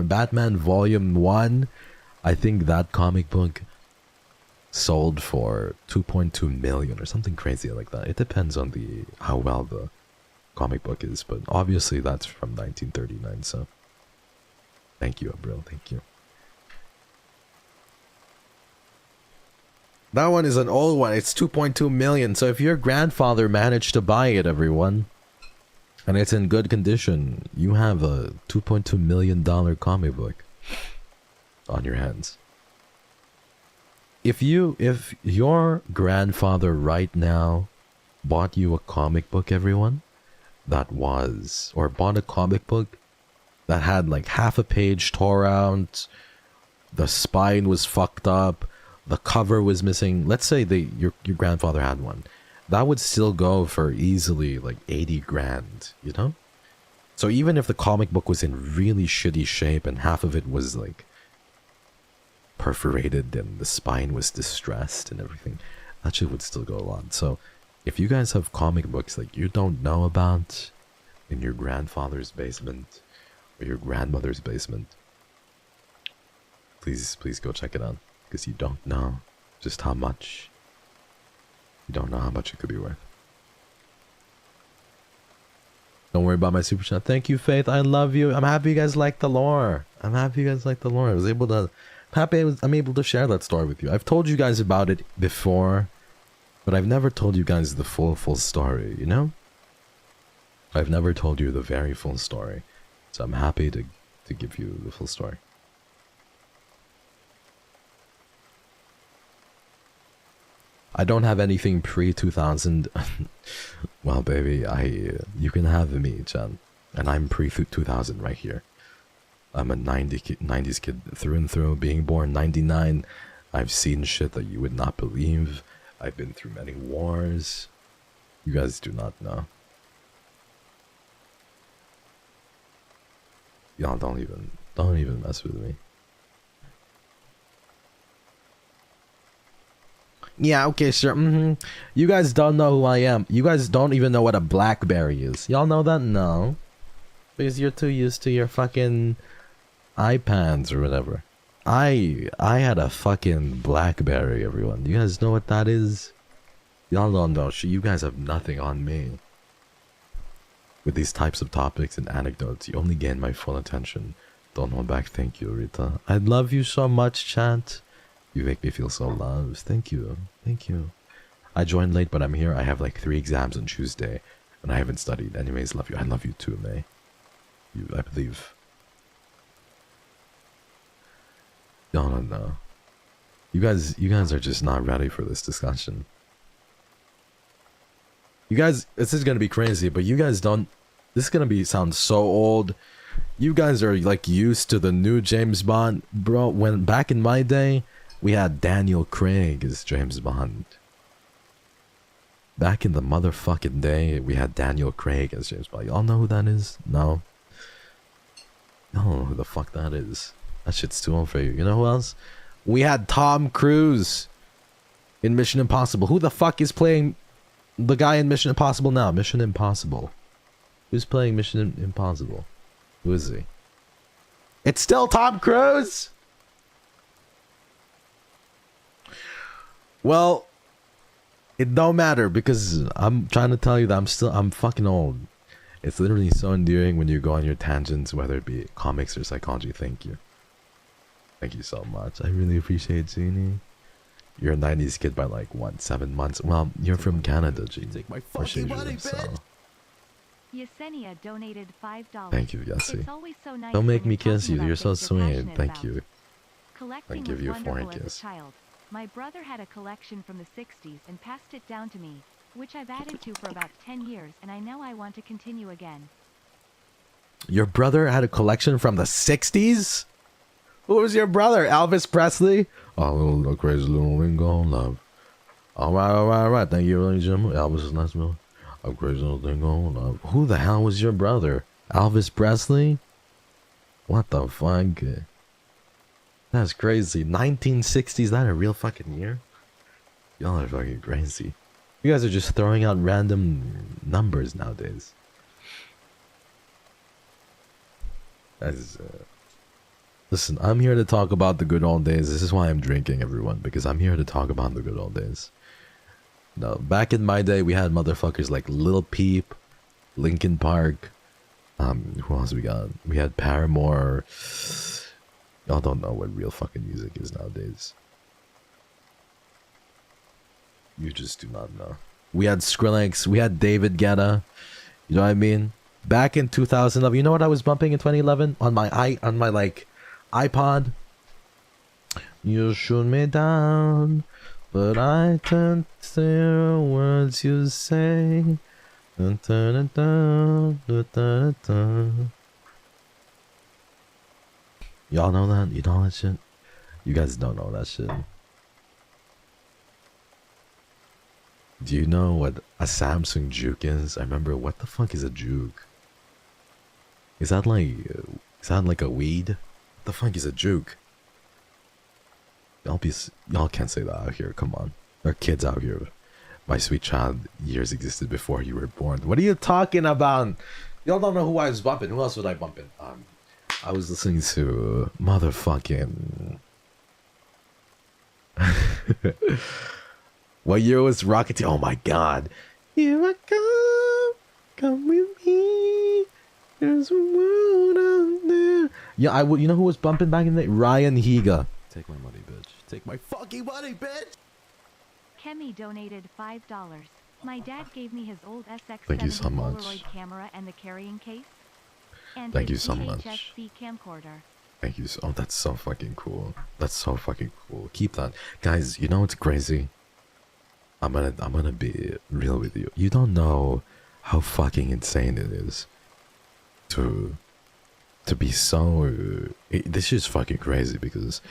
Batman Volume 1. I think that comic book sold for 2.2 million or something crazy like that. It depends on how well the comic book is, but obviously that's from 1939, so thank you, Abril. Thank you. That one is an old one. It's 2.2 million. So if your grandfather managed to buy it, everyone, and it's in good condition, you have a $2.2 million comic book on your hands. If your grandfather right now bought you a comic book, everyone, or bought a comic book that had like half a page tore out, the spine was fucked up, the cover was missing. Let's say your grandfather had one. That would still go for easily like 80 grand, you know? So even if the comic book was in really shitty shape and half of it was like perforated and the spine was distressed and everything, that shit would still go a lot. So if you guys have comic books like you don't know about in your grandfather's basement or your grandmother's basement, please go check it out, because you don't know just how much. You don't know how much it could be worth. Don't worry about my super chat. Thank you, Faith. I love you. I'm happy you guys like the lore. I'm able to share that story with you. I've told you guys about it before, but I've never told you guys the full story, you know? I've never told you the very full story. So I'm happy to give you the full story. I don't have anything pre-2000. Well, baby, you can have me, Chan. And I'm pre-2000 right here. I'm a 90s kid through and through, being born 99. I've seen shit that you would not believe. I've been through many wars. You guys do not know. Y'all don't even mess with me. Yeah, okay, sure. You guys don't know who I am. You guys don't even know what a BlackBerry is. Y'all know that? No. Because you're too used to your fucking iPads or whatever. I had a fucking BlackBerry, everyone. You guys know what that is? Y'all don't know. You guys have nothing on me. With these types of topics and anecdotes, you only gain my full attention. Don't hold back. Thank you, Rita. I love you so much, chat. You make me feel so loved. Thank you. Thank you. I joined late, but I'm here. I have like 3 exams on Tuesday, and I haven't studied. Anyways, love you. I love you too, May. I believe. No. You guys are just not ready for this discussion. You guys, this is gonna be crazy, but you guys don't. This is gonna sound so old. You guys are like used to the new James Bond, bro. When back in my day, we had Daniel Craig as James Bond. Back in the motherfucking day, we had Daniel Craig as James Bond. Y'all know who that is? No. Y'all don't know who the fuck that is. That shit's too old for you. You know who else? We had Tom Cruise in Mission Impossible. Who the fuck is playing the guy in Mission Impossible now? Mission Impossible. Who's playing Mission Impossible? Who is he? It's still Tom Cruise! Well, it don't matter because I'm trying to tell you that I'm fucking old. It's literally so endearing when you go on your tangents, whether it be comics or psychology. Thank you. Thank you so much. I really appreciate Genie. You're a 90s kid by like, what, 7 months? Well, you're from Canada, Genie. Take my fucking money, bitch! Yesenia donated $5. Thank you, Yessi. It's always so nice Don't make when me you're kiss talking you. about You're so things you're sweet. passionate Thank about. you. Collecting I give was you a foreign wonderful as kiss. a child. My brother had a collection from the 60s and passed it down to me, which I've added to for about 10 years, and I know I want to continue again. Your brother had a collection from the 60s? Who was your brother? Elvis Presley? Oh, little crazy little Ringo love. Alright. Thank you, really, Jim. Elvis is nice, man. A crazy little thing on love. Who the hell was your brother? Elvis Presley? What the fuck? That's crazy. 1960s, that a real fucking year? Y'all are fucking crazy. You guys are just throwing out random numbers nowadays. That's listen, I'm here to talk about the good old days. This is why I'm drinking, everyone, because I'm here to talk about the good old days. Now, back in my day, we had motherfuckers like Lil Peep, Linkin Park. Who else we got? We had Paramore. Y'all don't know what real fucking music is nowadays. You just do not know. We had Skrillex. We had David Guetta. You know what I mean? Back in 2011, you know what I was bumping in 2011 on my like iPod? You shoot me down, but I turn to the words you say. Dun, dun, dun, dun, dun, dun. Y'all know that? You know that shit? You guys don't know that shit. Do you know what a Samsung juke is? I remember, what the fuck is a juke? Is that like a weed? What the fuck is a juke? Y'all can't say that out here, come on. There are kids out here. My sweet child, years existed before you were born. What are you talking about? Y'all don't know who I was bumping. Who else was I bumping? I was listening to motherfucking... What year was Rocketeer? Oh my god. Here I come with me. There's a world out there. Yeah, you know who was bumping back in the day? Ryan Higa. Take my money, bitch. Take my fucking money, bitch! Kemi donated $5. My dad gave me his old SX70 Thank you so much. Polaroid camera and the carrying case. And Thank you his so much. VHS-C camcorder. Thank you. Oh, that's so fucking cool. That's so fucking cool. Keep that. Guys, you know what's crazy? I'm gonna be real with you. You don't know how fucking insane it is to be so. This is fucking crazy because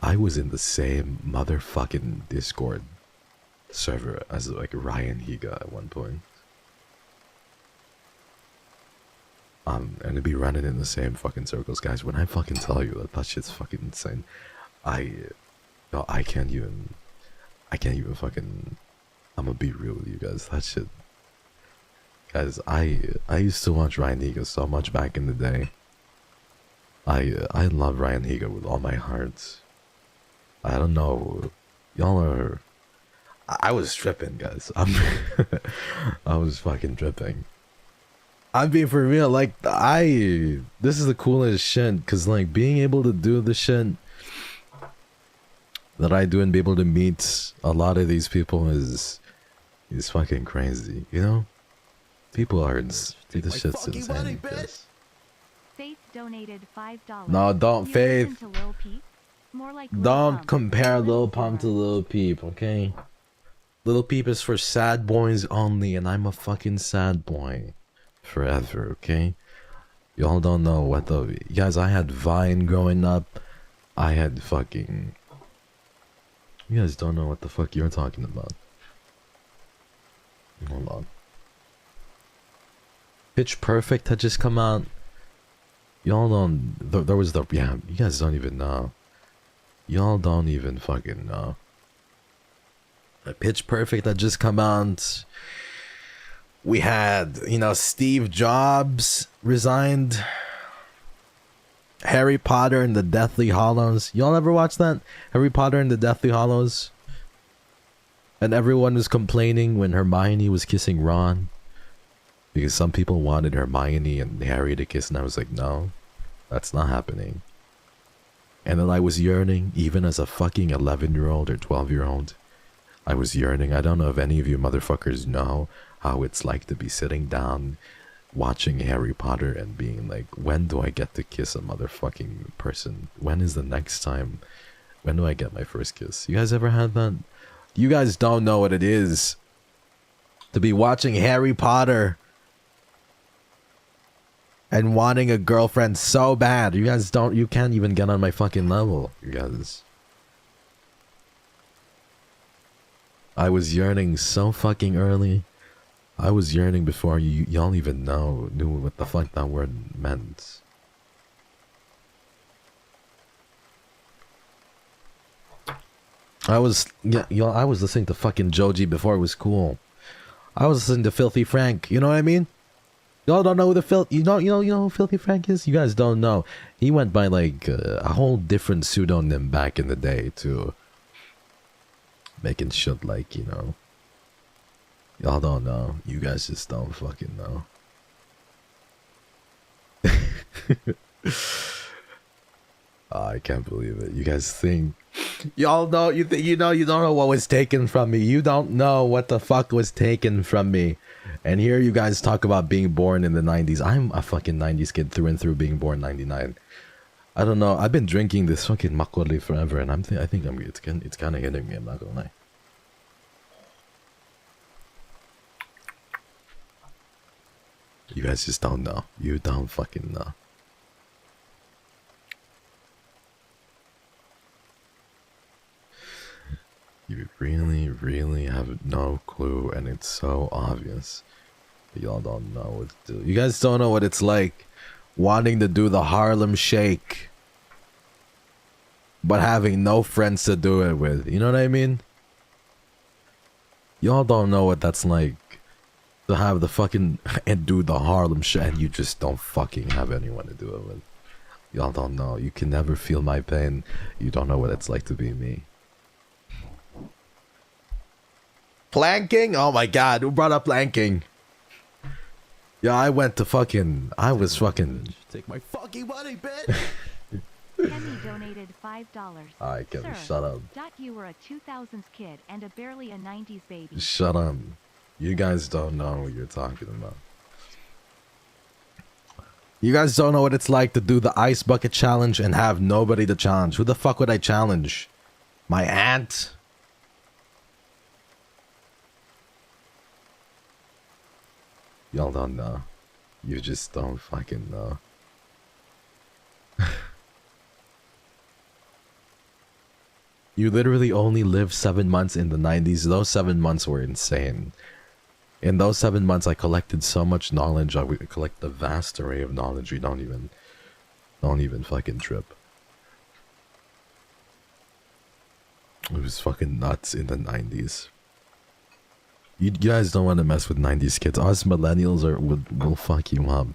I was in the same motherfucking Discord server as like Ryan Higa at one point. And to be running in the same fucking circles, guys. When I fucking tell you that shit's fucking insane, I can't even fucking. I'm gonna be real with you guys. That shit, guys. I used to watch Ryan Higa so much back in the day. I love Ryan Higa with all my heart. I don't know, y'all are. I was tripping, guys. I was fucking tripping. I'm being for real. Like this is the coolest shit, cause like being able to do the shit that I do and be able to meet a lot of these people is fucking crazy. You know, people are. This shit's insane. Faith donated $5. No, don't, Faith. More like Don't compare Lil Pump to Lil Peep, okay? Lil Peep is for sad boys only, and I'm a fucking sad boy. Forever, okay? Y'all don't know what the... Guys, I had Vine growing up. I had fucking... You guys don't know what the fuck you're talking about. Hold on. Pitch Perfect had just come out. Y'all don't... There was the... Yeah, you guys don't even know. Y'all don't even fucking know. Pitch Perfect had just come out. We had, you know, Steve Jobs resigned. Harry Potter and the Deathly Hallows. Y'all ever watch that? Harry Potter and the Deathly Hallows? And everyone was complaining when Hermione was kissing Ron. Because some people wanted Hermione and Harry to kiss, and I was like, no, that's not happening. And then I was yearning, even as a fucking 11-year-old or 12-year-old. I was yearning. I don't know if any of you motherfuckers know how it's like to be sitting down watching Harry Potter and being like, when do I get to kiss a motherfucking person? When is the next time? When do I get my first kiss? You guys ever had that? You guys don't know what it is to be watching Harry Potter and wanting a girlfriend so bad. You guys don't, you can't even get on my fucking level, you guys. I was yearning so fucking early. I was yearning before y'all even knew what the fuck that word meant. I was listening to fucking Joji before it was cool. I was listening to Filthy Frank, you know what I mean? Y'all don't know who the you know who Filthy Frank is? You guys don't know. He went by like a whole different pseudonym back in the day too. Making shit like, you know. Y'all don't know. You guys just don't fucking know. I can't believe it. You guys think y'all know, you don't know what was taken from me. You don't know what the fuck was taken from me. And here you guys talk about being born in the 90s. I'm a fucking 90s kid through and through, being born 99. I don't know. I've been drinking this fucking Makgeolli forever, and I think it's kind of hitting me. I'm not gonna lie. You guys just don't know. You don't fucking know. You really, really have no clue, and it's so obvious. Y'all don't know what to do. You guys don't know what it's like wanting to do the Harlem Shake, but having no friends to do it with. You know what I mean? Y'all don't know what that's like to have the fucking and do the Harlem Shake, and you just don't fucking have anyone to do it with. Y'all don't know. You can never feel my pain. You don't know what it's like to be me. Planking? Oh my god, who brought up planking? Yeah, I was fucking... Take my fucking money, bitch! Kenny donated $5. Alright, Kevin, Sir, shut up. You were a 2000s kid and a barely a 90s baby. Shut up. You guys don't know what you're talking about. You guys don't know what it's like to do the ice bucket challenge and have nobody to challenge. Who the fuck would I challenge? My aunt? Y'all don't know. You just don't fucking know. You literally only lived 7 months in the 90s. Those 7 months were insane. In those 7 months, I collected so much knowledge. I would collect a vast array of knowledge. You don't even fucking trip. It was fucking nuts in the 90s. You guys don't want to mess with 90s kids. Us millennials will fuck you up.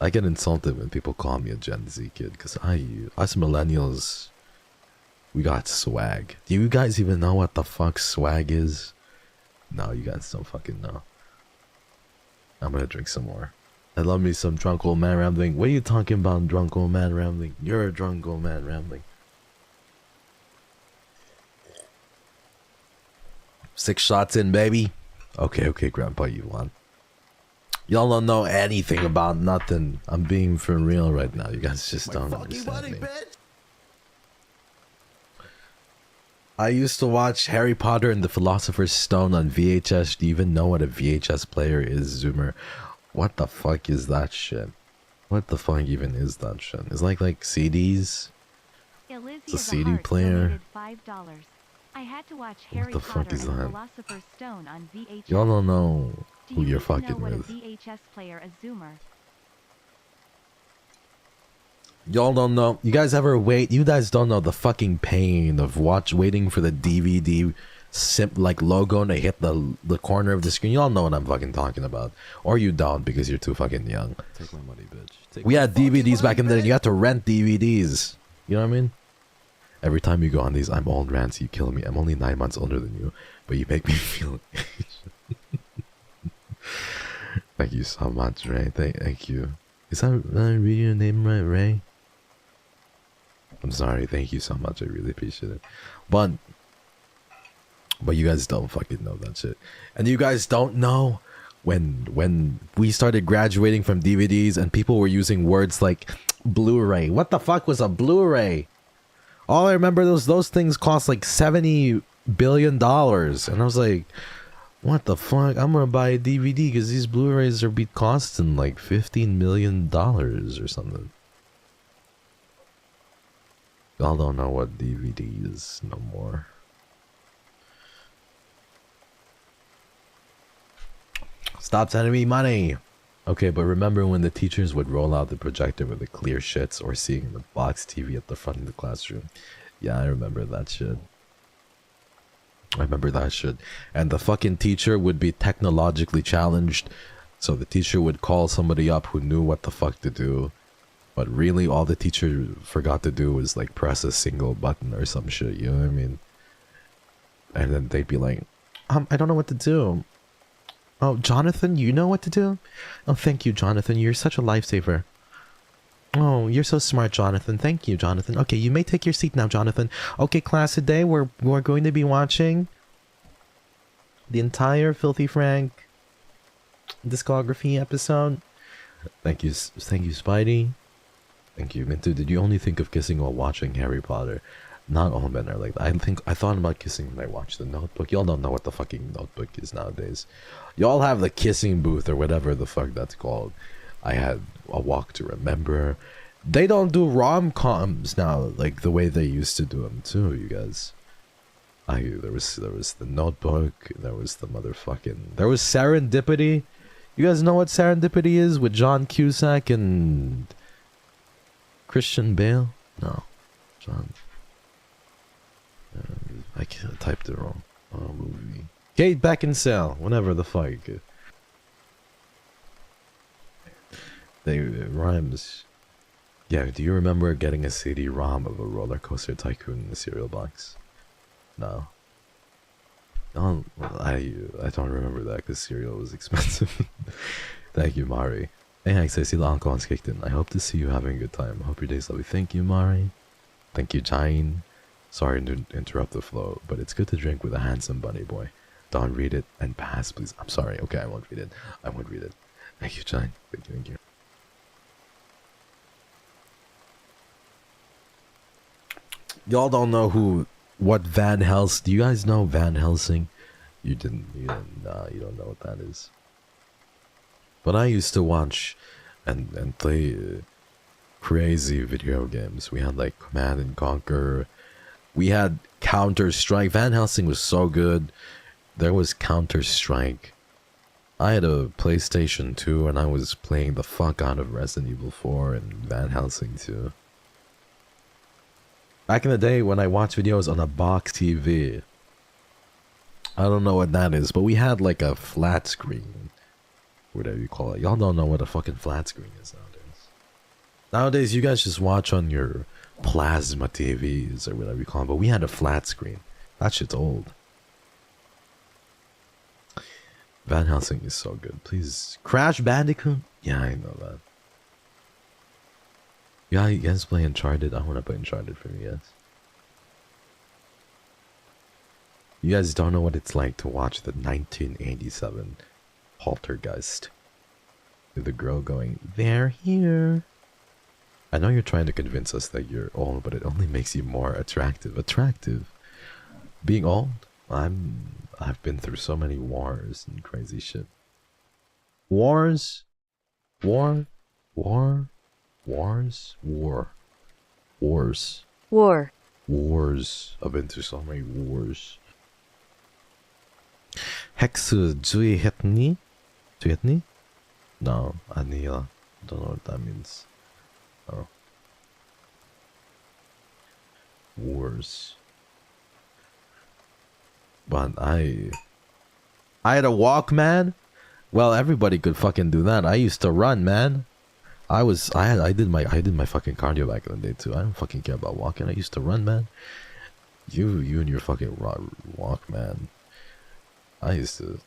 I get insulted when people call me a Gen Z kid because us millennials, we got swag. Do you guys even know what the fuck swag is? No, you guys don't fucking know. I'm gonna drink some more. I love me some drunk old man rambling. What are you talking about, drunk old man rambling? You're a drunk old man rambling. 6 shots in, baby. Okay, Grandpa, you won. Y'all don't know anything about nothing. I'm being for real right now. You guys just don't understand me. I used to watch Harry Potter and the Philosopher's Stone on VHS. Do you even know what a VHS player is, Zoomer? What the fuck is that shit? What the fuck even is that shit? It's like CDs? It's a CD player. $5. I had to watch Harry What the fuck Potter is and the that? Philosopher's Stone on VHS. Y'all don't know Do who you you're even fucking know what with. a VHS player is, Zoomer? Y'all don't know. You guys ever wait? You guys don't know the fucking pain of waiting for the DVD logo to hit the corner of the screen. Y'all know what I'm fucking talking about, or you don't because you're too fucking young. Take my money, bitch. We had DVDs back in the day. And you had to rent DVDs. You know what I mean? Every time you go on these I'm old rants, you kill me. I'm only 9 months older than you, but you make me feel. Thank you so much, Ray. Thank you. Is that reading your name right, Ray? I'm sorry. Thank you so much. I really appreciate it. But you guys don't fucking know that shit. And you guys don't know when we started graduating from DVDs and people were using words like Blu-ray. What the fuck was a Blu-ray? All I remember those things cost like $70 billion. And I was like, what the fuck? I'm gonna buy a DVD because these Blu-rays are costing like $15 million or something. Y'all don't know what DVD is no more. Stop sending me money! Okay, but remember when the teachers would roll out the projector with the clear shits or seeing the box TV at the front of the classroom? Yeah, I remember that shit. And the fucking teacher would be technologically challenged. So the teacher would call somebody up who knew what the fuck to do. But really all the teacher forgot to do was like press a single button or some shit, you know what I mean? And then they'd be like, I don't know what to do. Oh, Jonathan, you know what to do? Oh, thank you, Jonathan. You're such a lifesaver. Oh, you're so smart, Jonathan. Thank you, Jonathan. Okay, you may take your seat now, Jonathan. Okay, class, today we're going to be watching the entire Filthy Frank discography episode. Thank you, Spidey. Thank you, Mintu. Did you only think of kissing while watching Harry Potter? Not all men are like that. I thought about kissing when I watched The Notebook. Y'all don't know what the fucking Notebook is nowadays. Y'all have the kissing booth or whatever the fuck that's called. I had A Walk to Remember. They don't do rom-coms now like the way they used to do them too, you guys. There was The Notebook. There was Serendipity. You guys know what Serendipity is with John Cusack and Christian Bale? No, John. I typed it wrong. Oh, movie. Kate Beckinsale. Whatever the fuck. It rhymes. Yeah, do you remember getting a CD-ROM of a Roller Coaster Tycoon in the cereal box? No. I don't remember that because cereal was expensive. Thank you, Mari. Hey, Hex, I see the alcohol's kicked in. I hope to see you having a good time. I hope your day's lovely. Thank you, Mari. Thank you, Jane. Sorry to interrupt the flow, but it's good to drink with a handsome bunny boy. Don't read it and pass, please. I'm sorry. Okay, I won't read it. Thank you, Jane. Thank you. Y'all don't know what Van Helsing. Do you guys know Van Helsing? You don't know what that is. But I used to watch and play crazy video games. We had like Command and Conquer. We had Counter-Strike. Van Helsing was so good. There was Counter-Strike. I had a PlayStation 2 and I was playing the fuck out of Resident Evil 4 and Van Helsing 2. Back in the day when I watched videos on a box TV. I don't know what that is, but we had like a flat screen. Whatever you call it. Y'all don't know what a fucking flat screen is nowadays. Nowadays, you guys just watch on your plasma TVs or whatever you call them, but we had a flat screen. That shit's old. Van Helsing is so good. Please. Crash Bandicoot? Yeah, I know that. Yeah, you guys play Uncharted? I want to play Uncharted for you guys. You guys don't know what it's like to watch the 1987 Poltergeist. With the girl going, "They're here." I know you're trying to convince us that you're old, but it only makes you more attractive. Attractive? Being old? I've been through so many wars and crazy shit. Wars? War? War? Wars? War. Wars. War. Wars. I've been through so many wars. Hex 주의했니? 주의했니? No, 아니야. Don't know what that means. Oh. Wars. But I had a Walkman. Well, everybody could fucking do that. I used to run, man. I did my fucking cardio back in the day too. I don't fucking care about walking. I used to run, man. You and your fucking Walkman. I used to.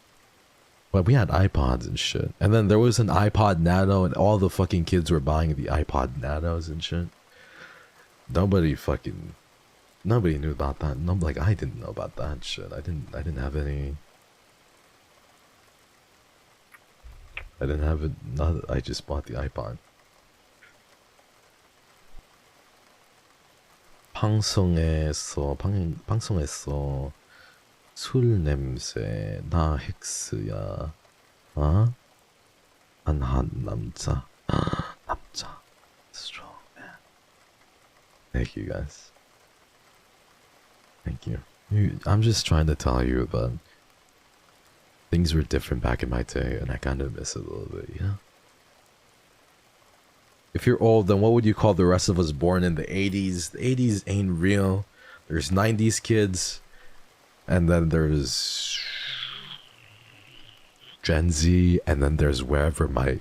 But we had iPods and shit. And then there was an iPod Nano, and all the fucking kids were buying the iPod Nanos and shit. Nobody knew about that. No, like I didn't know about that shit. I didn't have any. I didn't have it. I just bought the iPod. 방송에서 술 냄새 나 헥스야. 어? 안한 남자. 남자. Strong man. Thank you guys. Thank you. I'm just trying to tell you that things were different back in my day, and I kind of miss it a little bit, you know? If you're old, then what would you call the rest of us born in the 80s? The 80s ain't real. There's 90s kids, and then there's Gen Z, and then there's wherever my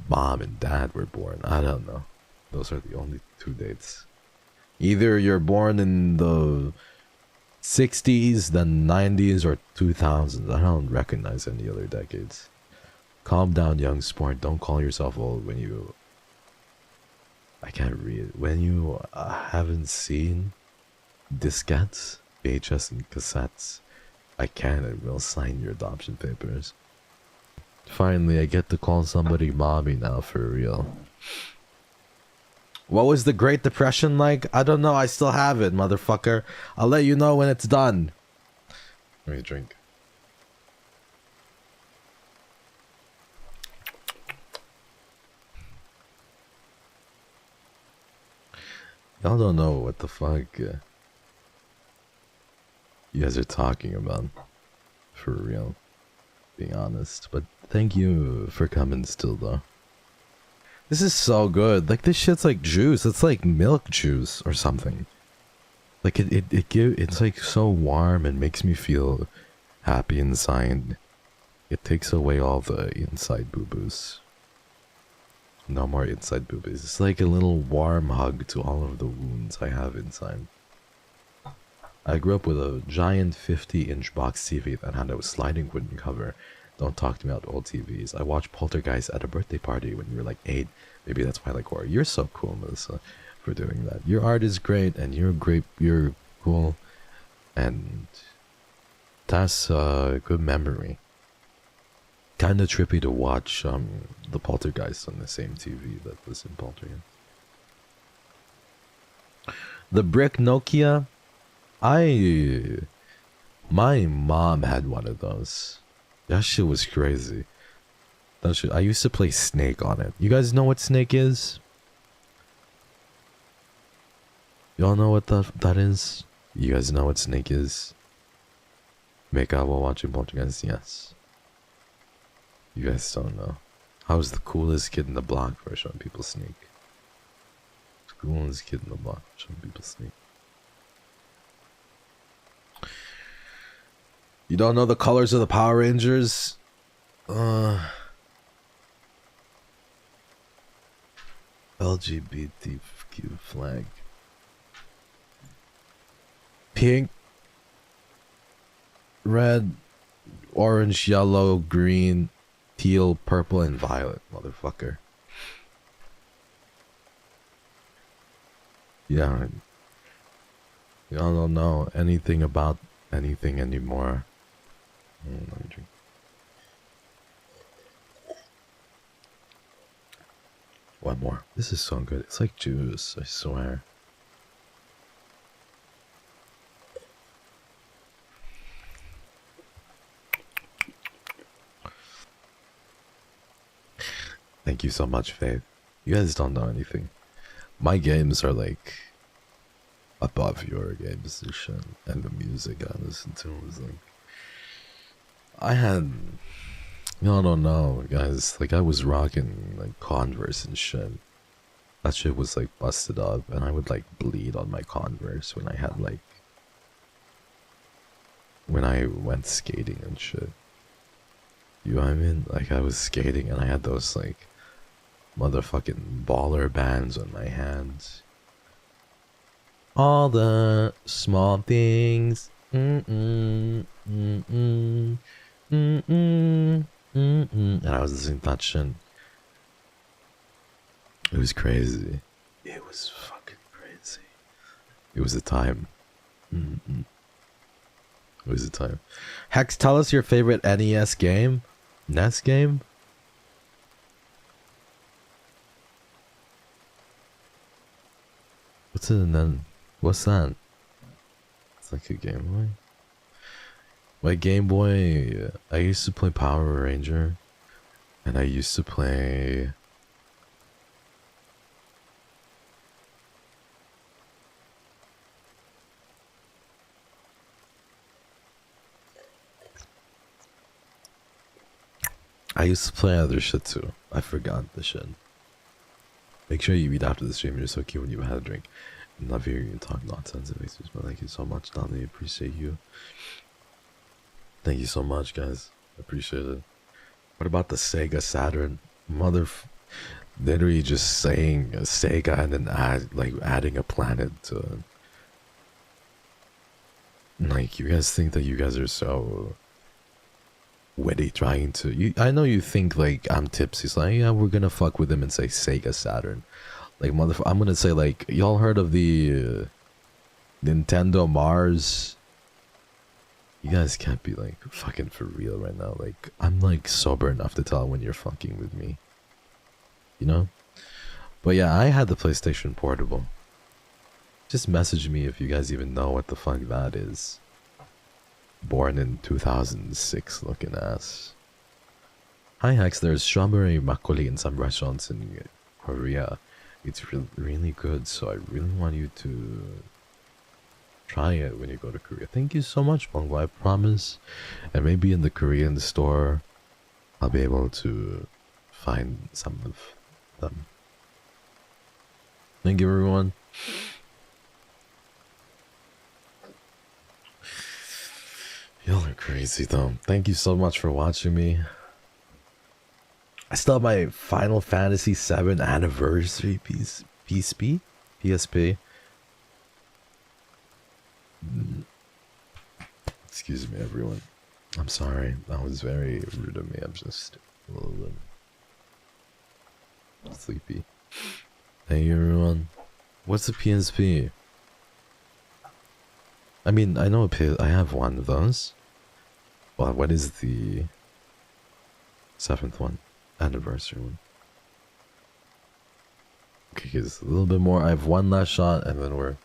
mom and dad were born. I don't know. Those are the only two dates. Either you're born in the 60s, then 90s, or 2000s. I don't recognize any other decades. Calm down, young sport. Don't call yourself old when you... I can't read. When you haven't seen diskettes, VHS, and cassettes, I can and will sign your adoption papers. Finally, I get to call somebody mommy now for real. What was the Great Depression like? I don't know. I still have it, motherfucker. I'll let you know when it's done. Let me drink. Y'all don't know what the fuck you guys are talking about. For real. Being honest. But thank you for coming still, though. This is so good. Like, this shit's like juice. It's like milk juice or something. Like, it's like so warm and makes me feel happy inside. It takes away all the inside boo-boos. No more inside boobies. It's like a little warm hug to all of the wounds I have inside. I grew up with a giant 50-inch box TV that had a sliding wooden cover. Don't talk to me about old TVs. I watched Poltergeist at a birthday party when you were like 8. Maybe that's why I like horror. You're so cool, Melissa, for doing that. Your art is great, and you're great. You're cool, and that's a good memory. Kinda trippy to watch the Poltergeist on the same TV that was in Poltergeist. The brick Nokia, my mom had one of those. That shit was crazy. I used to play Snake on it. You guys know what Snake is? Y'all know what that is? You guys know what Snake is? Make out while watching Poltergeist? Yes. You guys don't know. I was the coolest kid in the block for showing people Snake. The coolest kid in the block for showing people Snake. You don't know the colors of the Power Rangers? LGBTQ flag. Pink, red, orange, yellow, green, teal, purple, and violet, motherfucker. Yeah. Y'all don't know anything about anything anymore. Let me drink. One more. This is so good. It's like juice, I swear. Thank you so much, Faith. You guys don't know anything. My games are like above your games and shit. And the music I listen to was like, I had, y'all don't know, guys. Like I was rocking like Converse and shit. That shit was like busted up, and I would like bleed on my Converse when I had like, when I went skating and shit. You know what I mean? Like I was skating and I had those like motherfucking baller bands on my hands. All the small things. And I was listening to that shit. It was crazy. It was fucking crazy. It was a time. It was a time. Hex, tell us your favorite NES game. NES game? What's it and then? What's that? It's like a Game Boy. My Game Boy, I used to play Power Ranger. And I used to play... I used to play other shit too. I forgot the shit. Make sure you eat after the stream. You're so cute when you had a drink. I love hearing you talk nonsense. It makes me smile. Thank you so much, Donnie. I appreciate you. Thank you so much, guys. I appreciate it. What about the Sega Saturn? Literally just saying Sega and then adding a planet to it. Like, you guys think that you guys are so witty trying to... I know you think, like, I'm tipsy. It's like, yeah, we're gonna fuck with him and say Sega Saturn. Like, I'm gonna say, like, y'all heard of the Nintendo Mars? You guys can't be, like, fucking for real right now. Like, I'm, like, sober enough to tell when you're fucking with me. You know? But yeah, I had the PlayStation Portable. Just message me if you guys even know what the fuck that is. Born in 2006 looking ass. Hi Hex, there's strawberry makgeolli in some restaurants in Korea. It's really good, so I really want you to try it when you go to Korea. Thank you so much, Bongo. I promise. And maybe in the Korean store, I'll be able to find some of them. Thank you, everyone. Y'all are crazy though. Thank you so much for watching me. I still have my Final Fantasy VII anniversary PSP. Excuse me, everyone. I'm sorry. That was very rude of me. I'm just a little bit sleepy. Thank you, everyone. What's a PSP? I mean, I know I have one of those. But what is the 7th one? Anniversary one. Okay, it's a little bit more. I have one last shot and then we're...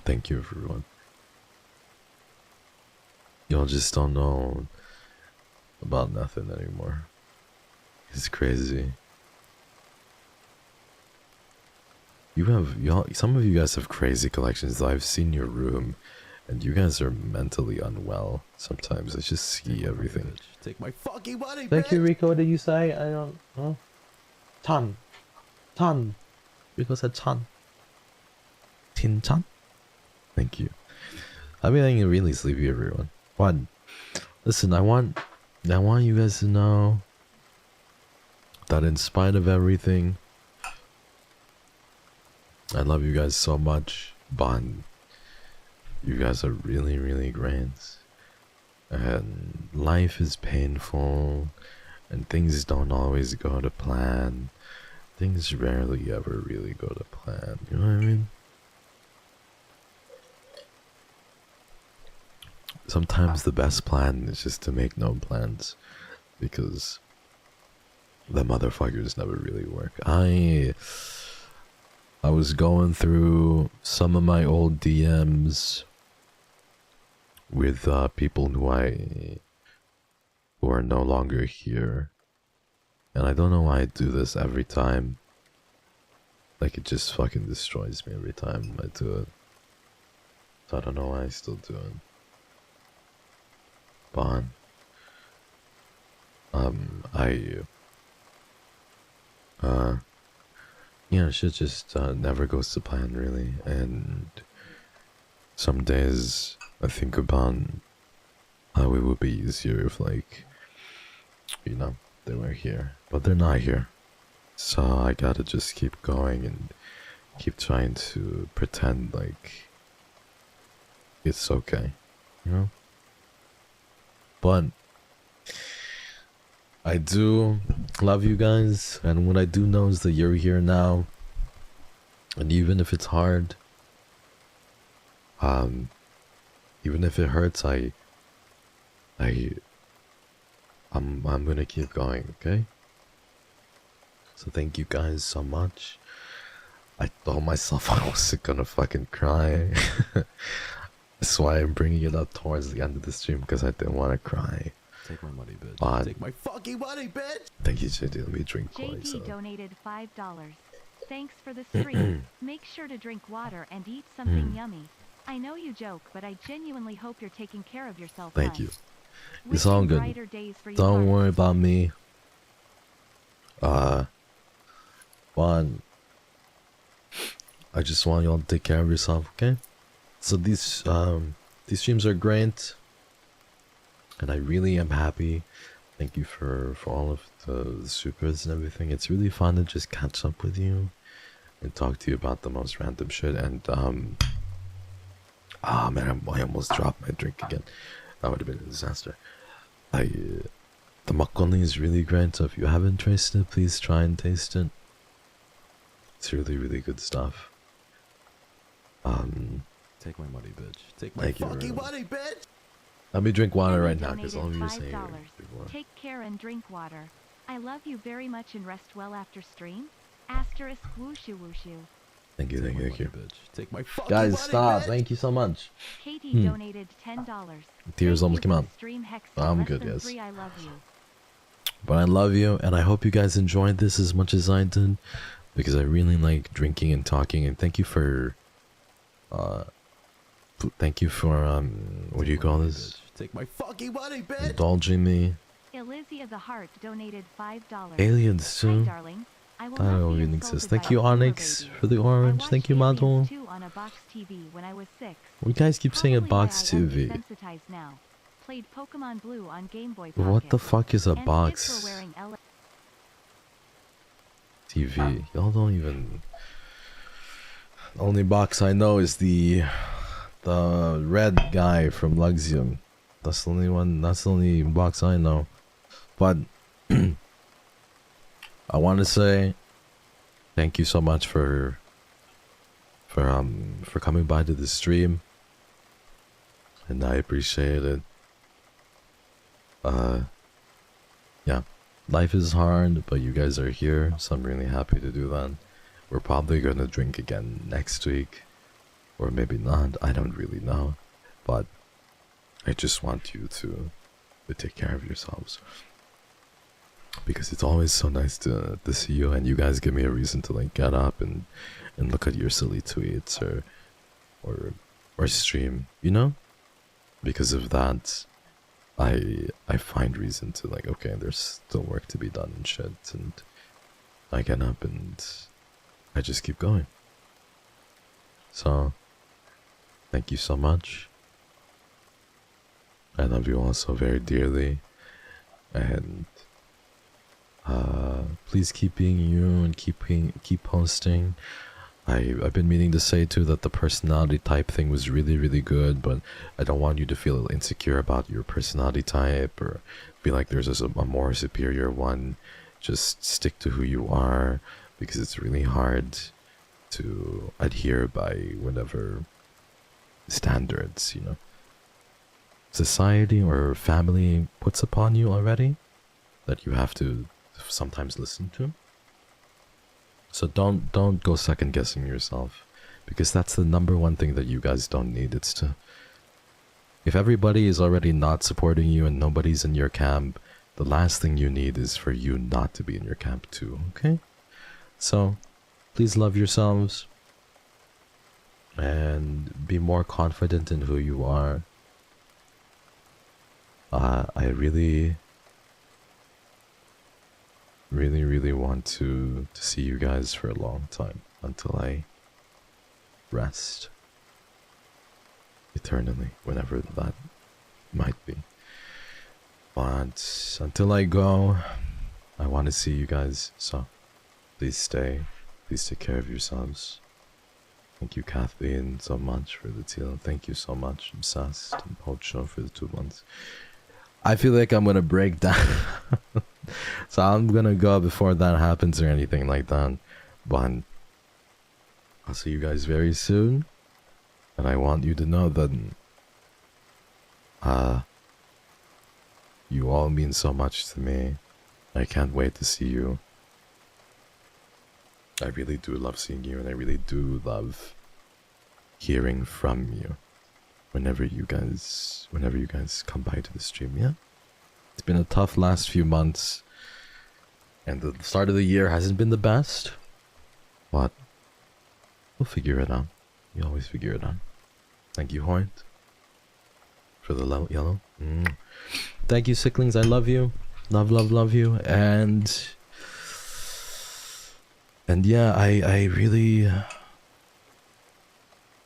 Thank you, everyone. Y'all just don't know about nothing anymore. It's crazy. Some of you guys have crazy collections. I've seen your room, and you guys are mentally unwell. Sometimes I just see everything. Take my fucking money, Thank bitch. you, Rico. What did you say? I don't know. Tan. Rico said Chan. Tin Chan? Thank you. I've been getting really sleepy, everyone. One. Listen, I want you guys to know that in spite of everything, I love you guys so much. But you guys are really, really great. And life is painful, and things don't always go to plan. Things rarely ever really go to plan. You know what I mean? Sometimes the best plan is just to make no plans, because the motherfuckers never really work. I was going through some of my old DMs with people who are no longer here, and I don't know why I do this every time. Like, it just fucking destroys me every time I do it. So I don't know why I still do it. But yeah, shit just never goes to plan, really. And some days I think about how it would be easier if, like, you know, they were here, but they're not here. So I gotta just keep going and keep trying to pretend like it's okay, you know? But I do love you guys, and what I do know is that you're here now, and even if it's hard, even if it hurts, I'm gonna keep going, okay? So thank you guys so much. I told myself I wasn't gonna fucking cry. That's why I'm bringing it up towards the end of the stream, because I didn't want to cry. Take my money, bitch. But Take my fucking money, bitch. thank you, JD. Let me drink JD twice. donated $5. Thanks for the stream. Make sure to drink water and eat something yummy. I know you joke, but I genuinely hope you're taking care of yourself. Thank you. It's Wishing all good. brighter days for you Don't guys. worry about me. One. I just want y'all to take care of yourself, okay? So these streams are great, and I really am happy. Thank you for all of the supers and everything. It's really fun to just catch up with you and talk to you about the most random shit. And man, I almost dropped my drink again. That would have been a disaster. The Makgeolli is really great, so if you haven't tasted it, please try and taste it. It's really, really good stuff. Take my money, bitch. Take my fucking money, bitch. Let me drink water right now, Donated because all of you are saying $5. before. Take care and drink water. I love you very much and rest well after stream. Asterisk wooshu wooshu. Thank you, thank you, thank you. Bitch. Take my fucking Guys, money, stop. bitch. Thank you so much. Katie donated $10. Tears Thank almost you came for out. the stream, Hex. I'm Less good, than yes. 3, I love you. But I love you, and I hope you guys enjoyed this as much as I did, because I really like drinking and talking. And thank you for what do you call this? Take my fucking money, bitch. Indulging me. Elizia the Heart donated $5. Aliens Hi, too. darling. I will That not don't be even insulted exist. Thank by you, boomer Onyx, babies. for the I orange. watched Thank you, Aliens Madol. 2 on a box TV when I was 6. You guys keep saying a Probably why box I am TV. desensitized now. Played Pokemon Blue on Game Boy Pocket. What the fuck is a And box kids were wearing TV? Y'all don't even. The only box I know is the red guy from Luxium. That's the only one. That's the only box I know. But I want to say thank you so much for coming by to the stream, and I appreciate it. Yeah, life is hard, but you guys are here, so I'm really happy to do that. We're probably gonna drink again next week, or maybe not. I don't really know, but I just want you to take care of yourselves. Because it's always so nice to see you, and you guys give me a reason to like get up and look at your silly tweets or stream, you know? Because of that, I find reason to like, okay, there's still work to be done and shit, and I get up and I just keep going. So, thank you so much. I love you all so very dearly, and please keep being you and keep posting. I've been meaning to say too that the personality type thing was really good, but I don't want you to feel insecure about your personality type or feel like there's a more superior one. Just stick to who you are, because it's really hard to adhere by whatever standards, you know, society or family puts upon you already, that you have to sometimes listen to. So don't go second guessing yourself, because that's the number one thing that you guys don't need. It's to, if everybody is already not supporting you and nobody's in your camp, the last thing you need is for you not to be in your camp too, okay? So please love yourselves and be more confident in who you are. I really want to see you guys for a long time, until I rest eternally, whenever that might be. But until I go, I want to see you guys, so please stay, please take care of yourselves. Thank you, Kathleen, so much for the teal. Thank you so much, Obsessed and Pocho, for the 2 months. I feel like I'm gonna break down. So I'm gonna go before that happens or anything like that. But I'll see you guys very soon. And I want you to know that you all mean so much to me. I can't wait to see you. I really do love seeing you, and I really do love hearing from you whenever you guys come by to the stream. Yeah, it's been a tough last few months, and the start of the year hasn't been the best, but we'll figure it out. You always figure it out. Thank you, Hoyt, for the yellow. Thank you, Sicklings. I love you. Love you. And yeah, I really,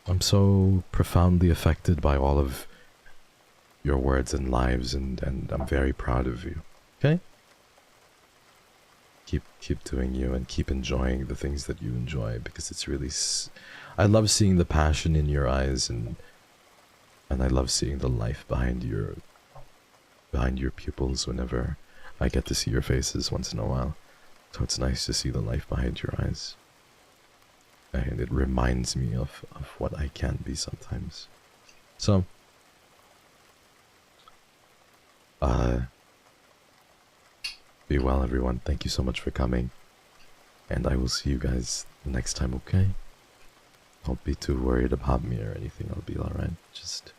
I'm so profoundly affected by all of your words and lives, and I'm very proud of you. Okay? Keep doing you, and keep enjoying the things that you enjoy, because it's really, I love seeing the passion in your eyes, and I love seeing the life behind your pupils whenever I get to see your faces once in a while. So it's nice to see the life behind your eyes, and it reminds me of what I can be sometimes. So be well, everyone. Thank you so much for coming, and I will see you guys the next time, okay? Don't be too worried about me or anything. I'll be alright. Just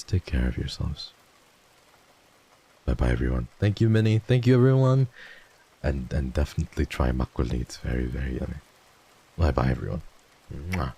take care of yourselves. Bye-bye, everyone. Thank you, Minnie. Thank you, everyone. And definitely try Makgeolli. It's very, very yummy. Bye-bye, everyone. Mwah.